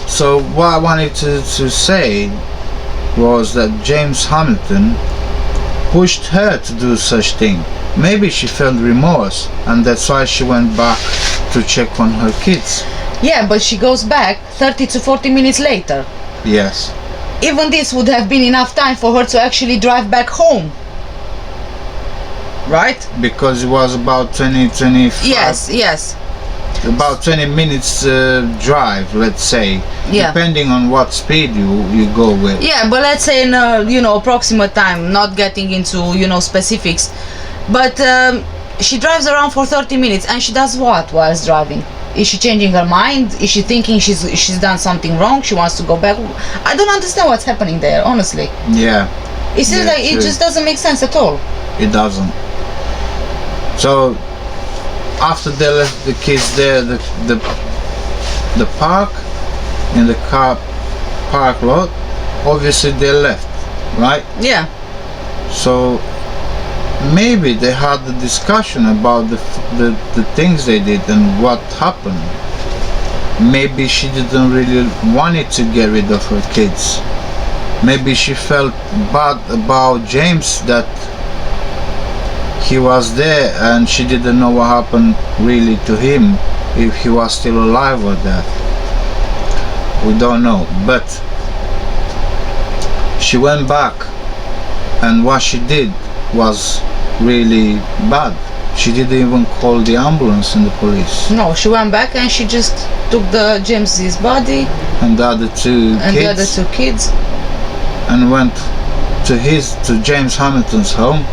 So what I wanted to say was that James Hamilton pushed her to do such thing. Maybe she felt remorse, and that's why she went back to check on her kids. Yeah, but she goes back 30 to 40 minutes later. Yes. Even this would have been enough time for her to actually drive back home. Right? Because it was about 25. Yes. About 20 minutes drive, let's say. Yeah. Depending on what speed you go with. Yeah, but let's say in approximate time, not getting into specifics. But she drives around for 30 minutes, and she does what whilst driving? Is she changing her mind? Is she thinking she's done something wrong? She wants to go back? I don't understand what's happening there, honestly. Yeah. It seems like it just doesn't make sense at all. It doesn't. So after they left the kids there, the the park, in the car park lot, obviously they left, right? Yeah. So maybe they had the discussion about the things they did and what happened. Maybe she didn't really wanted to get rid of her kids. Maybe she felt bad about James, that he was there and she didn't know what happened really to him, if he was still alive or dead. We don't know, but she went back, and what she did was really bad. She didn't even call the ambulance and the police. No, she went back and she just took the James's body And the other two kids and went to James Hamilton's home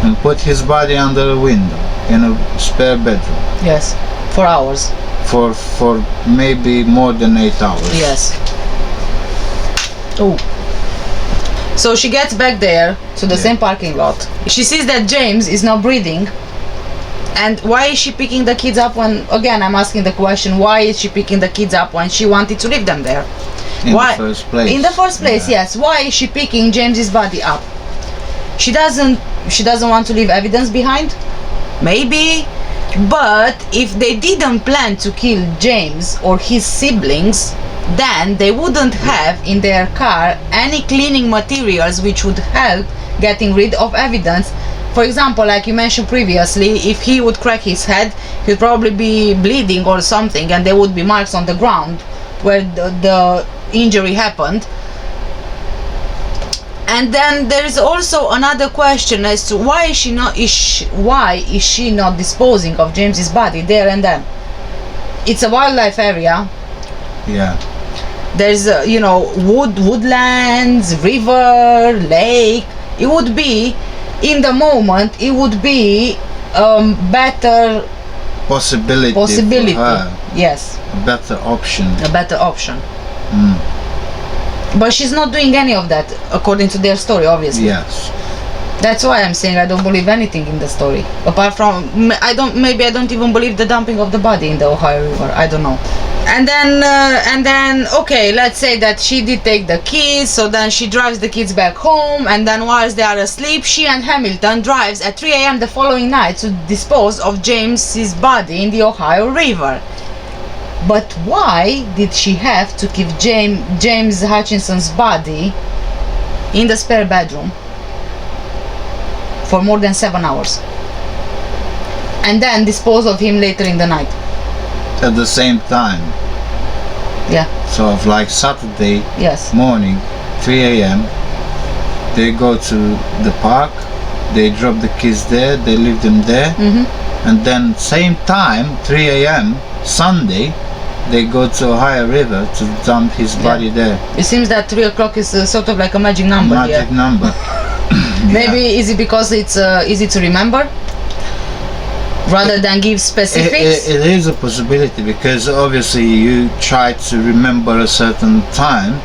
and put his body under a window in a spare bedroom. Yes, for hours. For maybe more than 8 hours. Yes. Oh. So she gets back there to the same parking lot. She sees that James is not breathing. And why is she picking the kids up when, again, I'm asking the question, why is she picking the kids up when she wanted to leave them there? In the first place. In the first place, yes. Why is she picking James's body up? She doesn't want to leave evidence behind? Maybe. But if they didn't plan to kill James or his siblings, then they wouldn't have in their car any cleaning materials which would help getting rid of evidence. For example, like you mentioned previously, if he would crack his head, he'd probably be bleeding or something, and there would be marks on the ground where the injury happened. And then there is also another question as to why is she not disposing of James's body there and then? It's a wildlife area. Yeah. There's woodlands, river, lake. It would be, in the moment, it would be better possibility for her. Yes. A better option. A better option. Mm. But she's not doing any of that, according to their story, obviously. Yes. That's why I'm saying I don't believe anything in the story. Apart from, maybe I don't even believe the dumping of the body in the Ohio River. I don't know. And then, okay, let's say that she did take the kids, so then she drives the kids back home, and then whilst they are asleep, she and Hamilton drives at 3 a.m. the following night to dispose of James's body in the Ohio River. But why did she have to keep James Hutchinson's body in the spare bedroom for more than 7 hours? And then dispose of him later in the night? At the same time. Yeah. Sort of like Saturday morning, 3 a.m. They go to the park, they drop the kids there, they leave them there. Mm-hmm. And then same time, 3 a.m. Sunday, they go to Ohio River to dump his body there. It seems that 3 o'clock is sort of like a magic number. Magic number. Maybe is it because it's easy to remember rather than give specifics? It is a possibility, because obviously you try to remember a certain time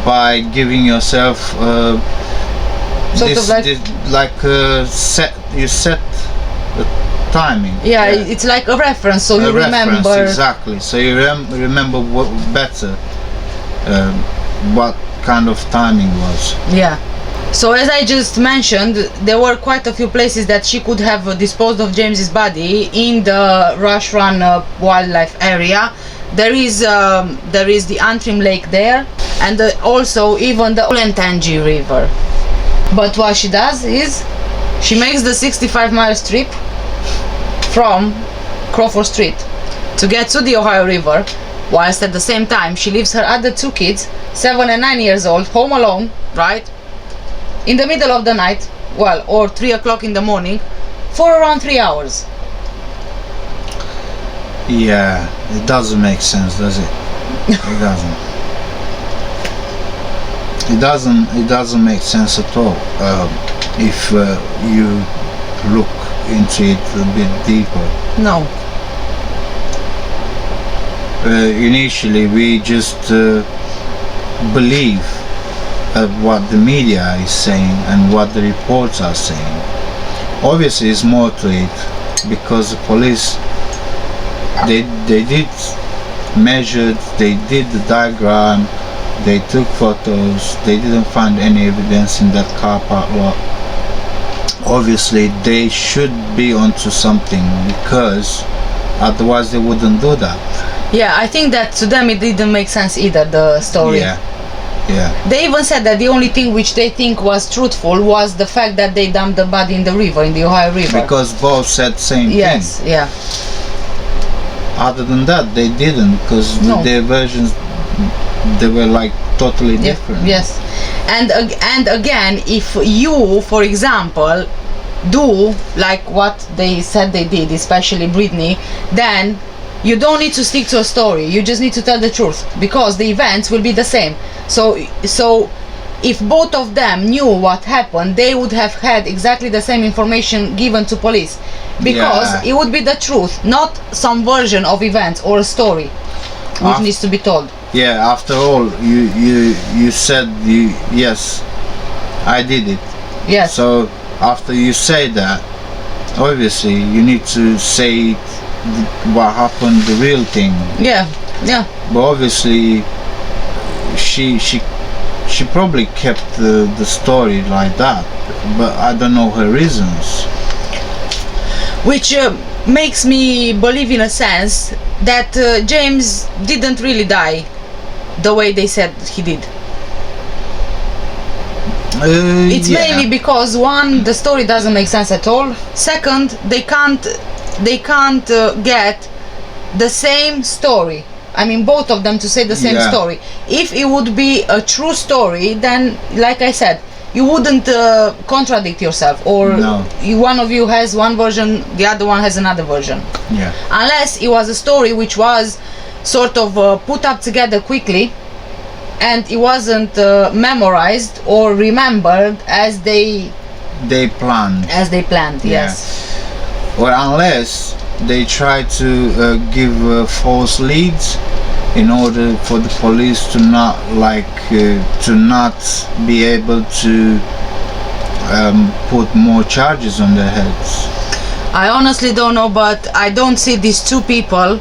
by giving yourself set a timing. Yeah, it's like a reference, so you remember. Exactly. So you remember better what kind of timing was. Yeah. So as I just mentioned, there were quite a few places that she could have disposed of James's body in the Rush Run wildlife area. There is the Antrim Lake there, and also even the Olentangy River. But what she does is she makes the 65-mile trip from Crawford Street to get to the Ohio River, whilst at the same time she leaves her other two kids, 7 and 9 years old, home alone, right? In the middle of the night, or 3 o'clock in the morning, for around 3 hours. Yeah, it doesn't make sense, does it? It doesn't. It doesn't make sense at all if you look into it a bit deeper. No. Initially, we just believe what the media is saying and what the reports are saying. Obviously, there's more to it, because the police they did measured, they did the diagram, they took photos, they didn't find any evidence in that car park lot. Obviously they should be onto something, because otherwise they wouldn't do that. Yeah, I think that to them it didn't make sense either, the story. Yeah. They even said that the only thing which they think was truthful was the fact that they dumped the body in the river, in the Ohio River. Because both said same yes, thing. yeah. Other than that, they didn't, because their versions, they were like totally different. Yes. And again, if you, for example, do like what they said they did, especially Brittney, then you don't need to stick to a story. You just need to tell the truth, because the events will be the same. So if both of them knew what happened, they would have had exactly the same information given to police, because it would be the truth, not some version of events or a story which needs to be told. Yeah, after all, you said yes, I did it. Yes. So after you say that, obviously you need to say what happened, the real thing. Yeah. But obviously she probably kept the story like that, but I don't know her reasons. Which makes me believe in a sense that James didn't really die the way they said he did. It's mainly because, one, the story doesn't make sense at all. Second, they can't get the same story. I mean, both of them to say the same story. If it would be a true story, then, like I said, you wouldn't contradict yourself, or one of you has one version, the other one has another version. Yeah. Unless it was a story which was sort of put up together quickly, and it wasn't memorized or remembered as they planned. Yes. Or unless they try to give false leads in order for the police to not be able to put more charges on their heads. I honestly don't know, but I don't see these two people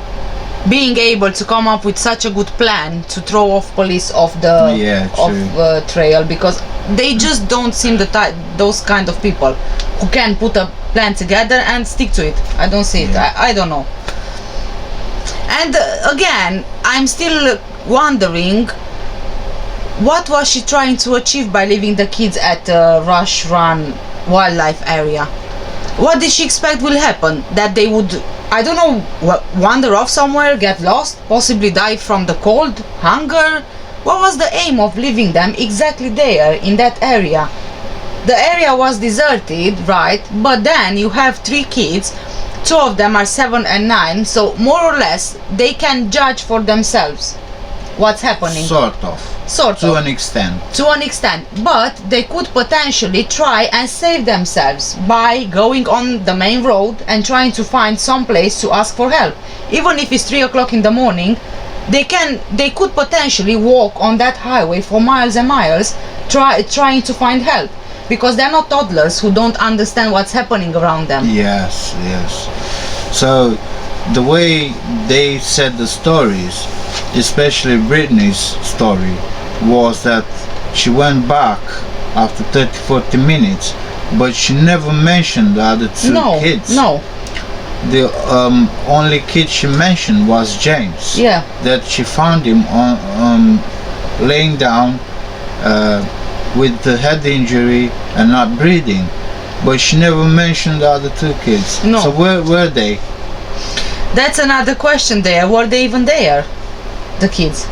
being able to come up with such a good plan to throw off police off the trail, because they just don't seem those kind of people who can put a plan together and stick to it. I don't see it. I don't know. And again, I'm still wondering, what was she trying to achieve by leaving the kids at Rush Run wildlife area? What did she expect will happen? That they would, I don't know, wander off somewhere, get lost, possibly die from the cold, hunger? What was the aim of leaving them exactly there in that area? The area was deserted, right? But then you have 3 kids, 2 of them are 7 and 9, so more or less they can judge for themselves what's happening. Sort of. To an extent. To an extent. But they could potentially try and save themselves by going on the main road and trying to find some place to ask for help. Even if it's 3 o'clock in the morning, they could potentially walk on that highway for miles and miles trying to find help, because they're not toddlers who don't understand what's happening around them. Yes. So the way they said the stories, especially Brittney's story, was that she went back after 30-40 minutes, but she never mentioned the other 2 kids. No. The only kid she mentioned was James. Yeah. That she found him on laying down with the head injury and not breathing, but she never mentioned the other 2 kids. No. So where were they? That's another question there. Were they even there, the kids?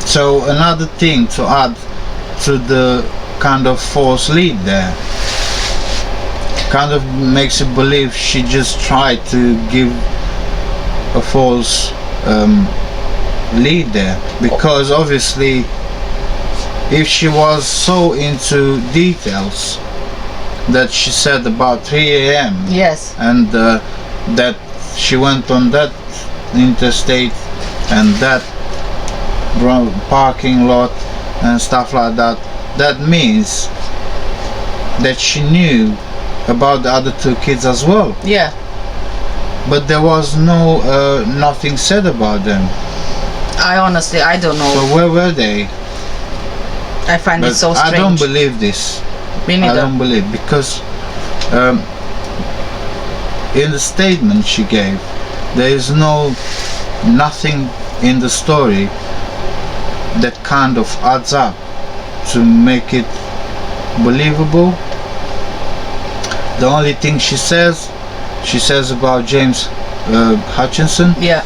So another thing to add to the kind of false lead there, kind of makes you believe she just tried to give a false lead there, because obviously if she was so into details that she said about 3 a.m. Yes. And that she went on that interstate and that parking lot and stuff like that, that means that she knew about the other 2 kids as well. Yeah. But there was nothing said about them. I honestly, I don't know. So where were they? I find it so strange. I don't believe this. Me neither. I don't believe, because in the statement she gave, there is nothing in the story that kind of adds up to make it believable. The only thing she says about James Hutchinson. Yeah.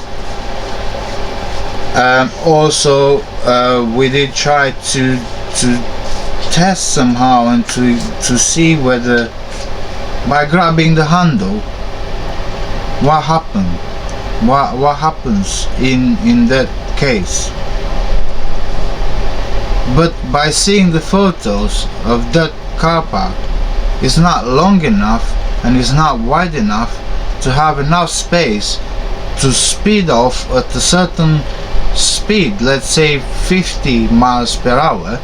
Also, we did try to test somehow and to see whether, by grabbing the handle, what happened, what happens in that case. But by seeing the photos of that car park, it's not long enough and it's not wide enough to have enough space to speed off at a certain speed, let's say 50 miles per hour,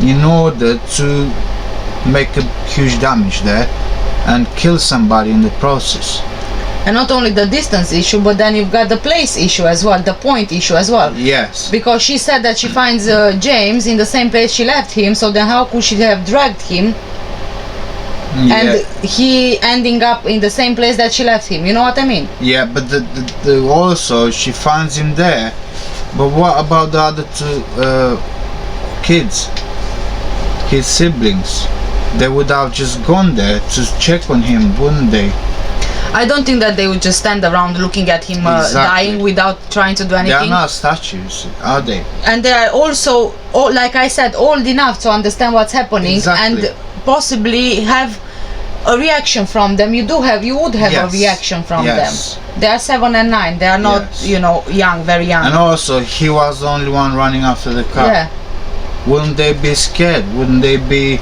in order to make a huge damage there and kill somebody in the process. And not only the distance issue, but then you've got the place issue as well, the point issue as well. Yes. Because she said that she finds James in the same place she left him, so then how could she have dragged him? Yeah. And he ending up in the same place that she left him, you know what I mean? Yeah, but also she finds him there, but what about the other two kids, his siblings? They would have just gone there to check on him, wouldn't they? I don't think that they would just stand around looking at him dying without trying to do anything. They are not statues, are they? And they are also, like I said, old enough to understand what's happening. Exactly. And possibly have a reaction from them. You would have Yes. a reaction from Yes. them. They are 7 and 9. They are not, Yes. young, very young. And also, he was the only one running after the car. Yeah. Wouldn't they be scared? Wouldn't they be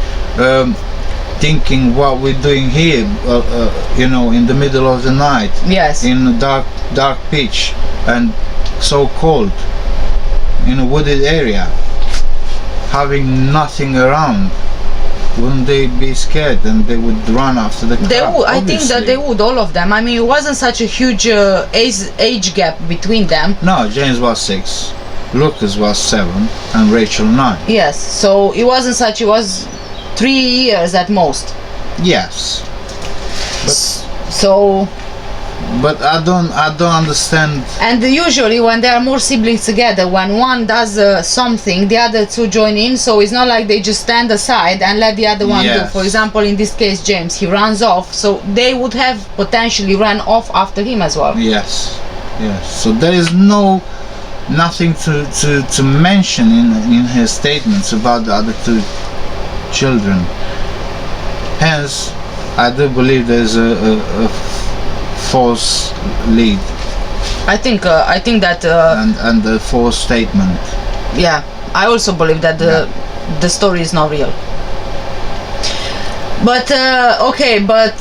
thinking what we're doing here, in the middle of the night? Yes. In a dark pitch and so cold, in a wooded area, having nothing around? Wouldn't they be scared and they would run after the car? They would. I think that obviously. they would, all of them. I mean, it wasn't such a huge age gap between them. No, James was 6, Lucas was 7, and Rachel 9. Yes, so it wasn't such. It was 3 years at most. Yes. So. But I don't understand. And usually when there are more siblings together, when one does something, the other two join in, so it's not like they just stand aside and let the other one do. Yes. For example, in this case, James, he runs off, so they would have potentially run off after him as well. Yes, yes. So there is nothing to mention in her statements about the other two children. Hence, I do believe there's a false lead. I think that and the false statement. yeah, I also believe that the story is not real. But okay, but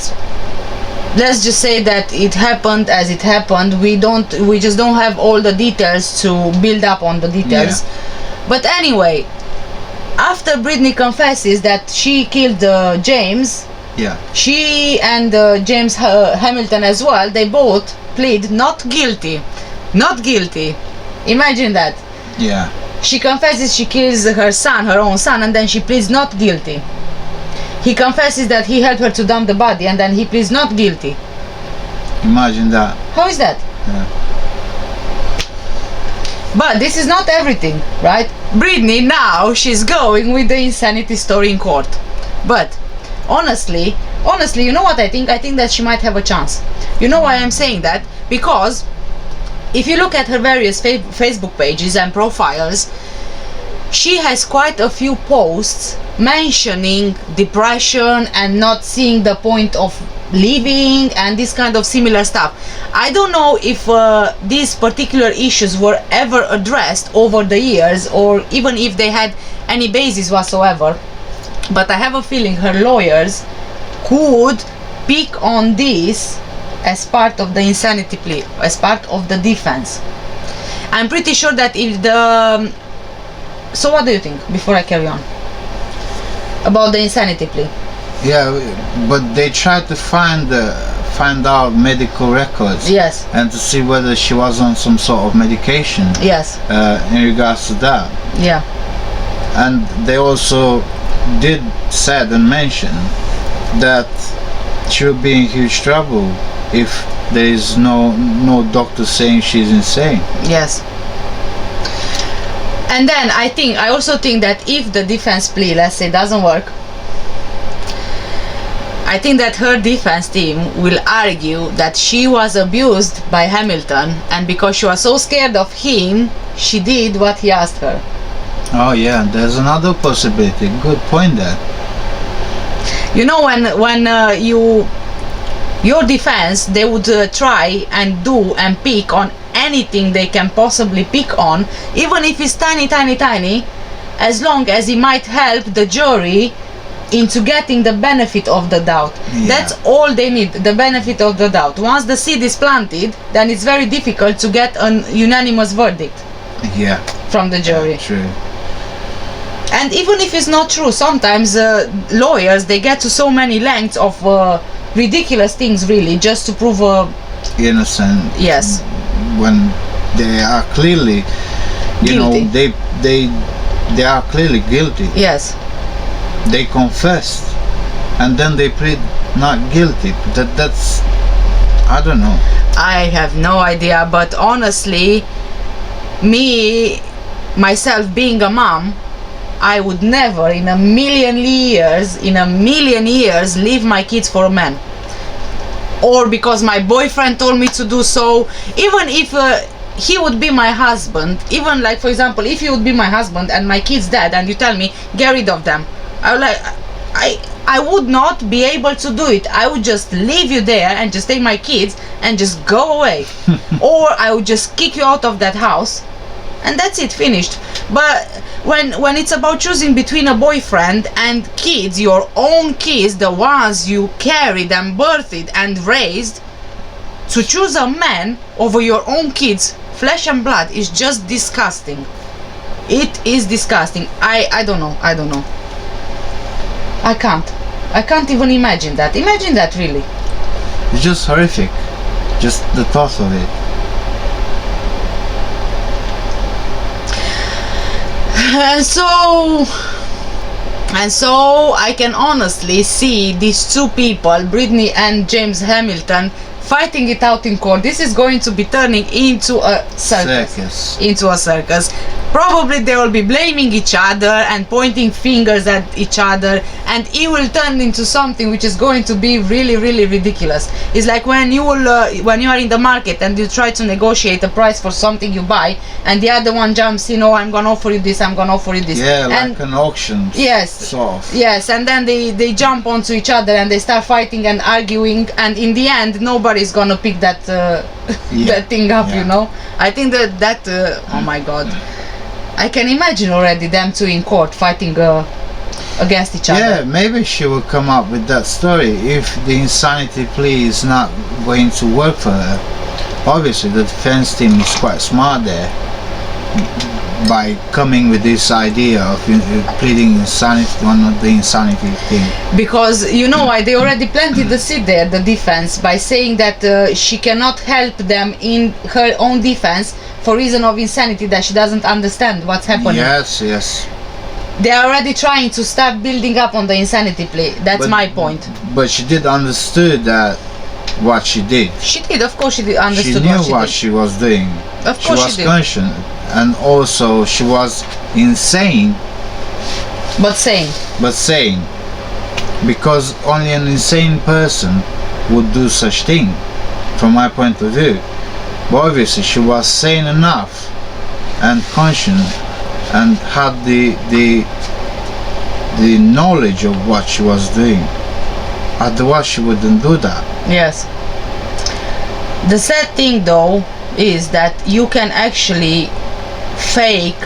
let's just say that it happened as it happened. We just don't have all the details to build up on the details. Yeah. But anyway, after Brittney confesses that she killed James, Yeah. she and James Hamilton as well, they both plead not guilty. Not guilty. Imagine that. Yeah. She confesses she kills her own son, and then she pleads not guilty. He confesses that he helped her to dump the body, and then he pleads not guilty. Imagine that. How is that? Yeah. But this is not everything, right? Brittney now, she's going with the insanity story in court. But honestly, you know what I think? I think that she might have a chance. You know why I'm saying that? Because if you look at her various Facebook pages and profiles, she has quite a few posts mentioning depression and not seeing the point of living and this kind of similar stuff. I don't know if these particular issues were ever addressed over the years, or even if they had any basis whatsoever. But I have a feeling her lawyers could pick on this as part of the insanity plea, as part of the defense. I'm pretty sure that if the... So what do you think, before I carry on, about the insanity plea? Yeah, but they tried to find find out medical records. Yes. And to see whether she was on some sort of medication. Yes. In regards to that. Yeah. And they also did said and mention that she would be in huge trouble if there is no doctor saying she's insane. Yes. And then I also think that if the defense plea, let's say, doesn't work, I think that her defense team will argue that she was abused by Hamilton, and because she was so scared of him, she did what he asked her. Oh yeah, there's another possibility. Good point there. You know, when your defense, they would try and do and pick on anything they can possibly pick on, even if it's tiny, as long as it might help the jury into getting the benefit of the doubt. Yeah. That's all they need, the benefit of the doubt. Once the seed is planted, then it's very difficult to get an unanimous verdict. Yeah. From the jury. Yeah, true. And even if it's not true, sometimes lawyers, they get to so many lengths of ridiculous things, really, just to prove innocent. Yes. When they are clearly, guilty. They are clearly guilty. Yes. They confessed, and then they plead not guilty. That's I don't know. I have no idea, but honestly, myself being a mom, I would never in a million years leave my kids for a man. Or because my boyfriend told me to do so. Even if he would be my husband, even like, for example, if he would be my husband and my kids dead and you tell me get rid of them, I would not be able to do it. I would just leave you there and just take my kids and just go away. Or I would just kick you out of that house and that's it, finished. But when it's about choosing between a boyfriend and kids, your own kids, the ones you carried and birthed and raised, to choose a man over your own kids, flesh and blood, is just disgusting. It is disgusting. I don't know. I can't even imagine that. Imagine that, really. It's just horrific. Just the thought of it. And so I can honestly see these two people, Brittney and James Hamilton, fighting it out in court. This is going to be turning into a circus. Into a circus. Probably they will be blaming each other and pointing fingers at each other, and it will turn into something which is going to be really, really ridiculous. It's like when you are in the market and you try to negotiate a price for something you buy, and the other one jumps in, oh, I'm gonna offer you this, I'm gonna offer you this. Yeah, and like an auction. Yes. Sort of. Yes, and then they jump onto each other and they start fighting and arguing, and in the end nobody's gonna pick that that thing up, you know. I think that oh my god, I can imagine already them two in court fighting against each other. Yeah, maybe she will come up with that story if the insanity plea is not going to work for her. Obviously the defense team is quite smart there by coming with this idea of pleading insanity, one of the insanity thing. Because you know why? They already planted the seed there, the defense, by saying that she cannot help them in her own defense for reason of insanity, that she doesn't understand what's happening. Yes. They are already trying to start building up on the insanity plea. That's my point. But she did understood that what she did. She did, of course she did understood she knew what she was doing. Of course she was conscious, and also she was insane. But sane. Because only an insane person would do such thing, from my point of view. But obviously she was sane enough and conscious and had the knowledge of what she was doing. Otherwise she wouldn't do that. Yes. The sad thing though is that you can actually fake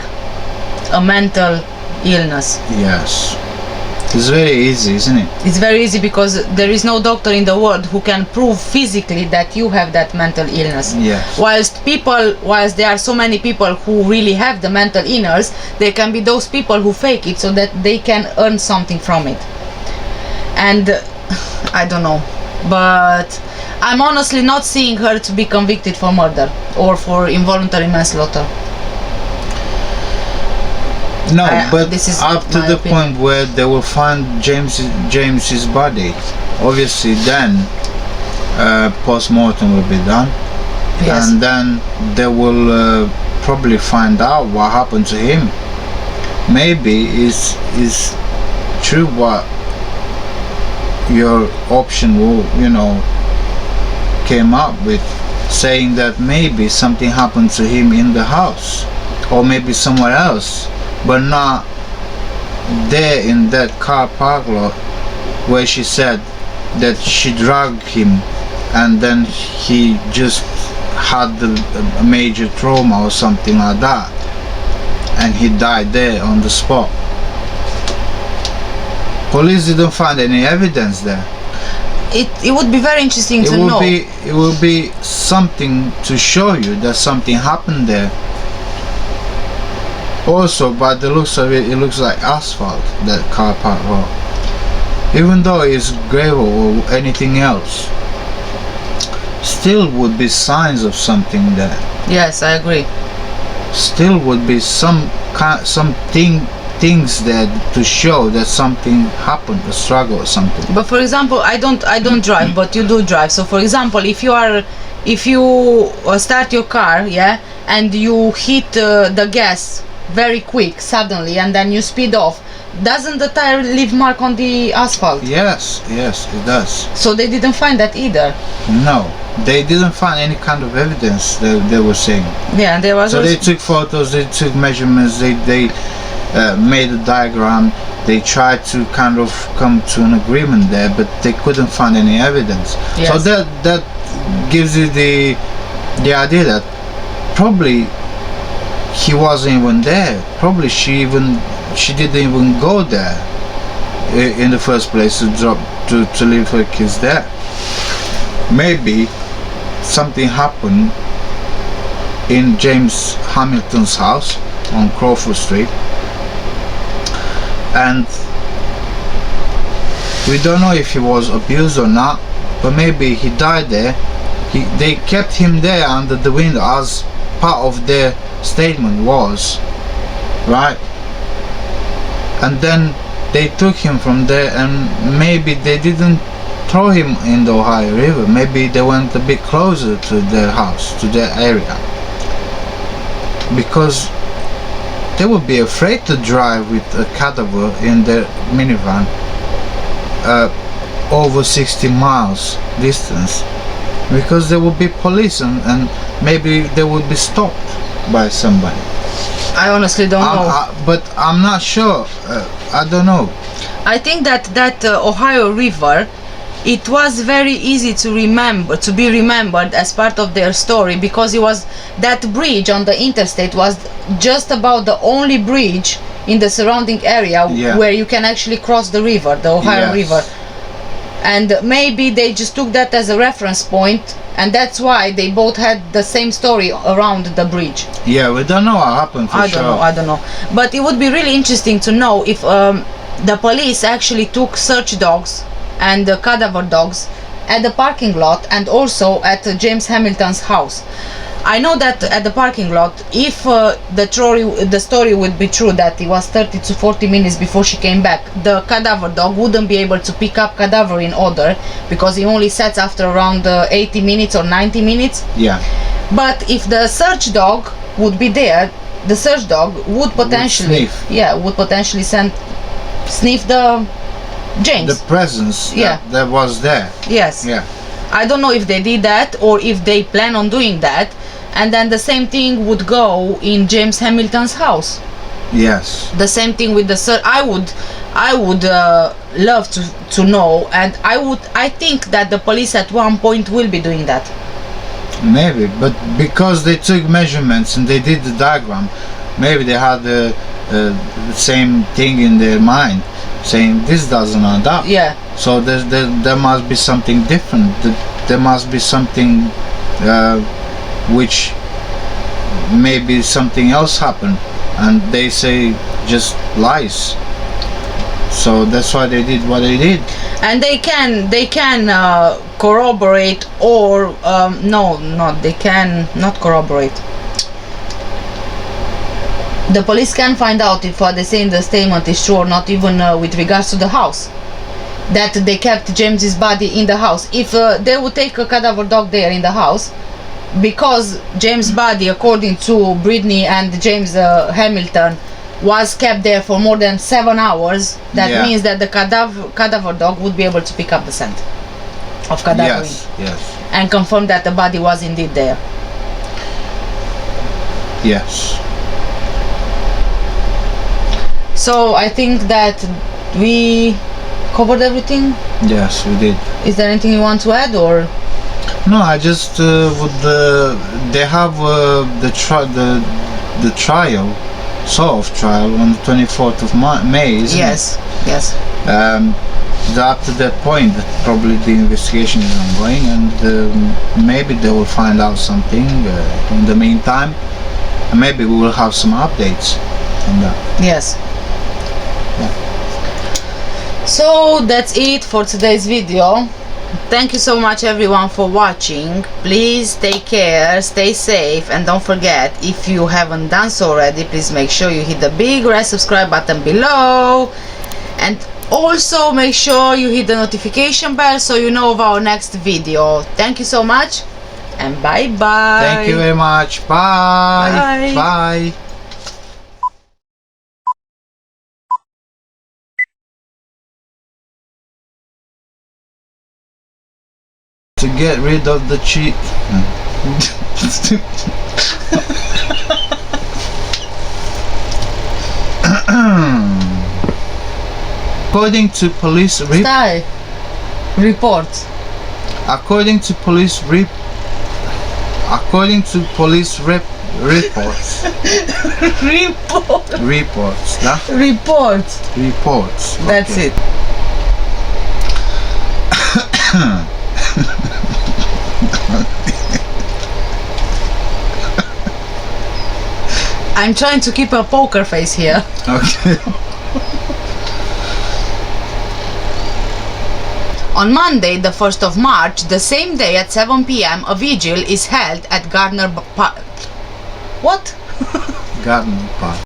a mental illness. Yes. It's very easy, isn't it? It's very easy because there is no doctor in the world who can prove physically that you have that mental illness. Yes. Whilst there are so many people who really have the mental illness, there can be those people who fake it so that they can earn something from it. And I don't know, but I'm honestly not seeing her to be convicted for murder or for involuntary manslaughter. No, but this is up to my the opinion. point where they will find James's body. Obviously, then post-mortem will be done, Yes. and then they will probably find out what happened to him. Maybe is true what your option will, came up with, saying that maybe something happened to him in the house, or maybe somewhere else, but not there in that car park lot where she said that she dragged him and then he just had a major trauma or something like that, and he died there on the spot. Police didn't find any evidence there. It would be very interesting to know. It will be something to show you that something happened there. Also, by the looks of it, it looks like asphalt, that car park lot. Even though it's gravel or anything else, still would be signs of something there. Yes, I agree. Still would be things there to show that something happened, a struggle or something. But for example, I don't drive, but you do drive. So for example, if you start your car, yeah, and you hit the gas very quick suddenly, and then you speed off, doesn't the tire leave mark on the asphalt? Yes, it does. So they didn't find that either. No, they didn't find any kind of evidence, they were saying. Yeah, there was. So they took photos, they took measurements, they made a diagram, they tried to kind of come to an agreement there, but they couldn't find any evidence. Yes. So that gives you the idea that probably he wasn't even there. Probably she didn't even go there in the first place to leave her kids there. Maybe something happened in James Hamilton's house on Crawford Street, and we don't know if he was abused or not, but maybe he died there. They kept him there under the window, as part of their statement was, right? And then they took him from there, and maybe they didn't throw him in the Ohio River. Maybe they went a bit closer to their house, to their area, because they would be afraid to drive with a cadaver in their minivan over 60 miles distance, because there would be police and maybe they would be stopped by somebody. I honestly don't know. But I'm not sure. I don't know. I think that Ohio River, it was very easy to be remembered as part of their story, because it was that bridge on the interstate was just about the only bridge in the surrounding area where you can actually cross the river, the Ohio River. And maybe they just took that as a reference point, and that's why they both had the same story around the bridge. Yeah, we don't know what happened for sure. I don't know. But it would be really interesting to know if the police actually took search dogs and cadaver dogs at the parking lot and also at James Hamilton's house. I know that at the parking lot, if the story would be true, that it was 30 to 40 minutes before she came back, the cadaver dog wouldn't be able to pick up cadaver in order, because he only sets after around 80 minutes or 90 minutes. Yeah. But if the search dog would be there, the search dog would potentially sniff the James. The presence that was there. Yes. Yeah. I don't know if they did that or if they plan on doing that, and then the same thing would go in James Hamilton's house. Yes. The same thing with the search. I would love to know, and I think that the police at one point will be doing that. Maybe, but because they took measurements and they did the diagram, maybe they had the same thing in their mind, saying this doesn't add up. Yeah. So there must be something different. There must be something which maybe something else happened, and they say just lies. So that's why they did what they did. And they can corroborate, or they can not corroborate. The police can find out if what they say in the statement is true or not, even with regards to the house, that they kept James's body in the house. If they would take a cadaver dog there in the house, because James' body, according to Brittney and James Hamilton, was kept there for more than 7 hours, that means that the cadaver dog would be able to pick up the scent of cadaver and confirm that the body was indeed there. Yes. So I think that we covered everything. Yes, we did. Is there anything you want to add, or? No, I just would. They have the trial, sort of trial, on the 24th of May. Isn't yes. it? Yes. Up to that point, probably the investigation is ongoing, and maybe they will find out something in the meantime. And maybe we will have some updates on that. Yes. So that's it for today's video. Thank you so much everyone for watching. Please take care, stay safe, and don't forget, if you haven't done so already, please make sure you hit the big red subscribe button below, and also make sure you hit the notification bell so you know of our next video. Thank you so much, and bye bye. Thank you very much. Bye. Bye. To get rid of the cheat. According to police reports. According to police reports. Reports. Nah? Reports. That's okay. it. I'm trying to keep a poker face here. Okay. On Monday, the 1st of March, the same day at 7 p.m, a vigil is held at Gardner Park. What? Gardner Park.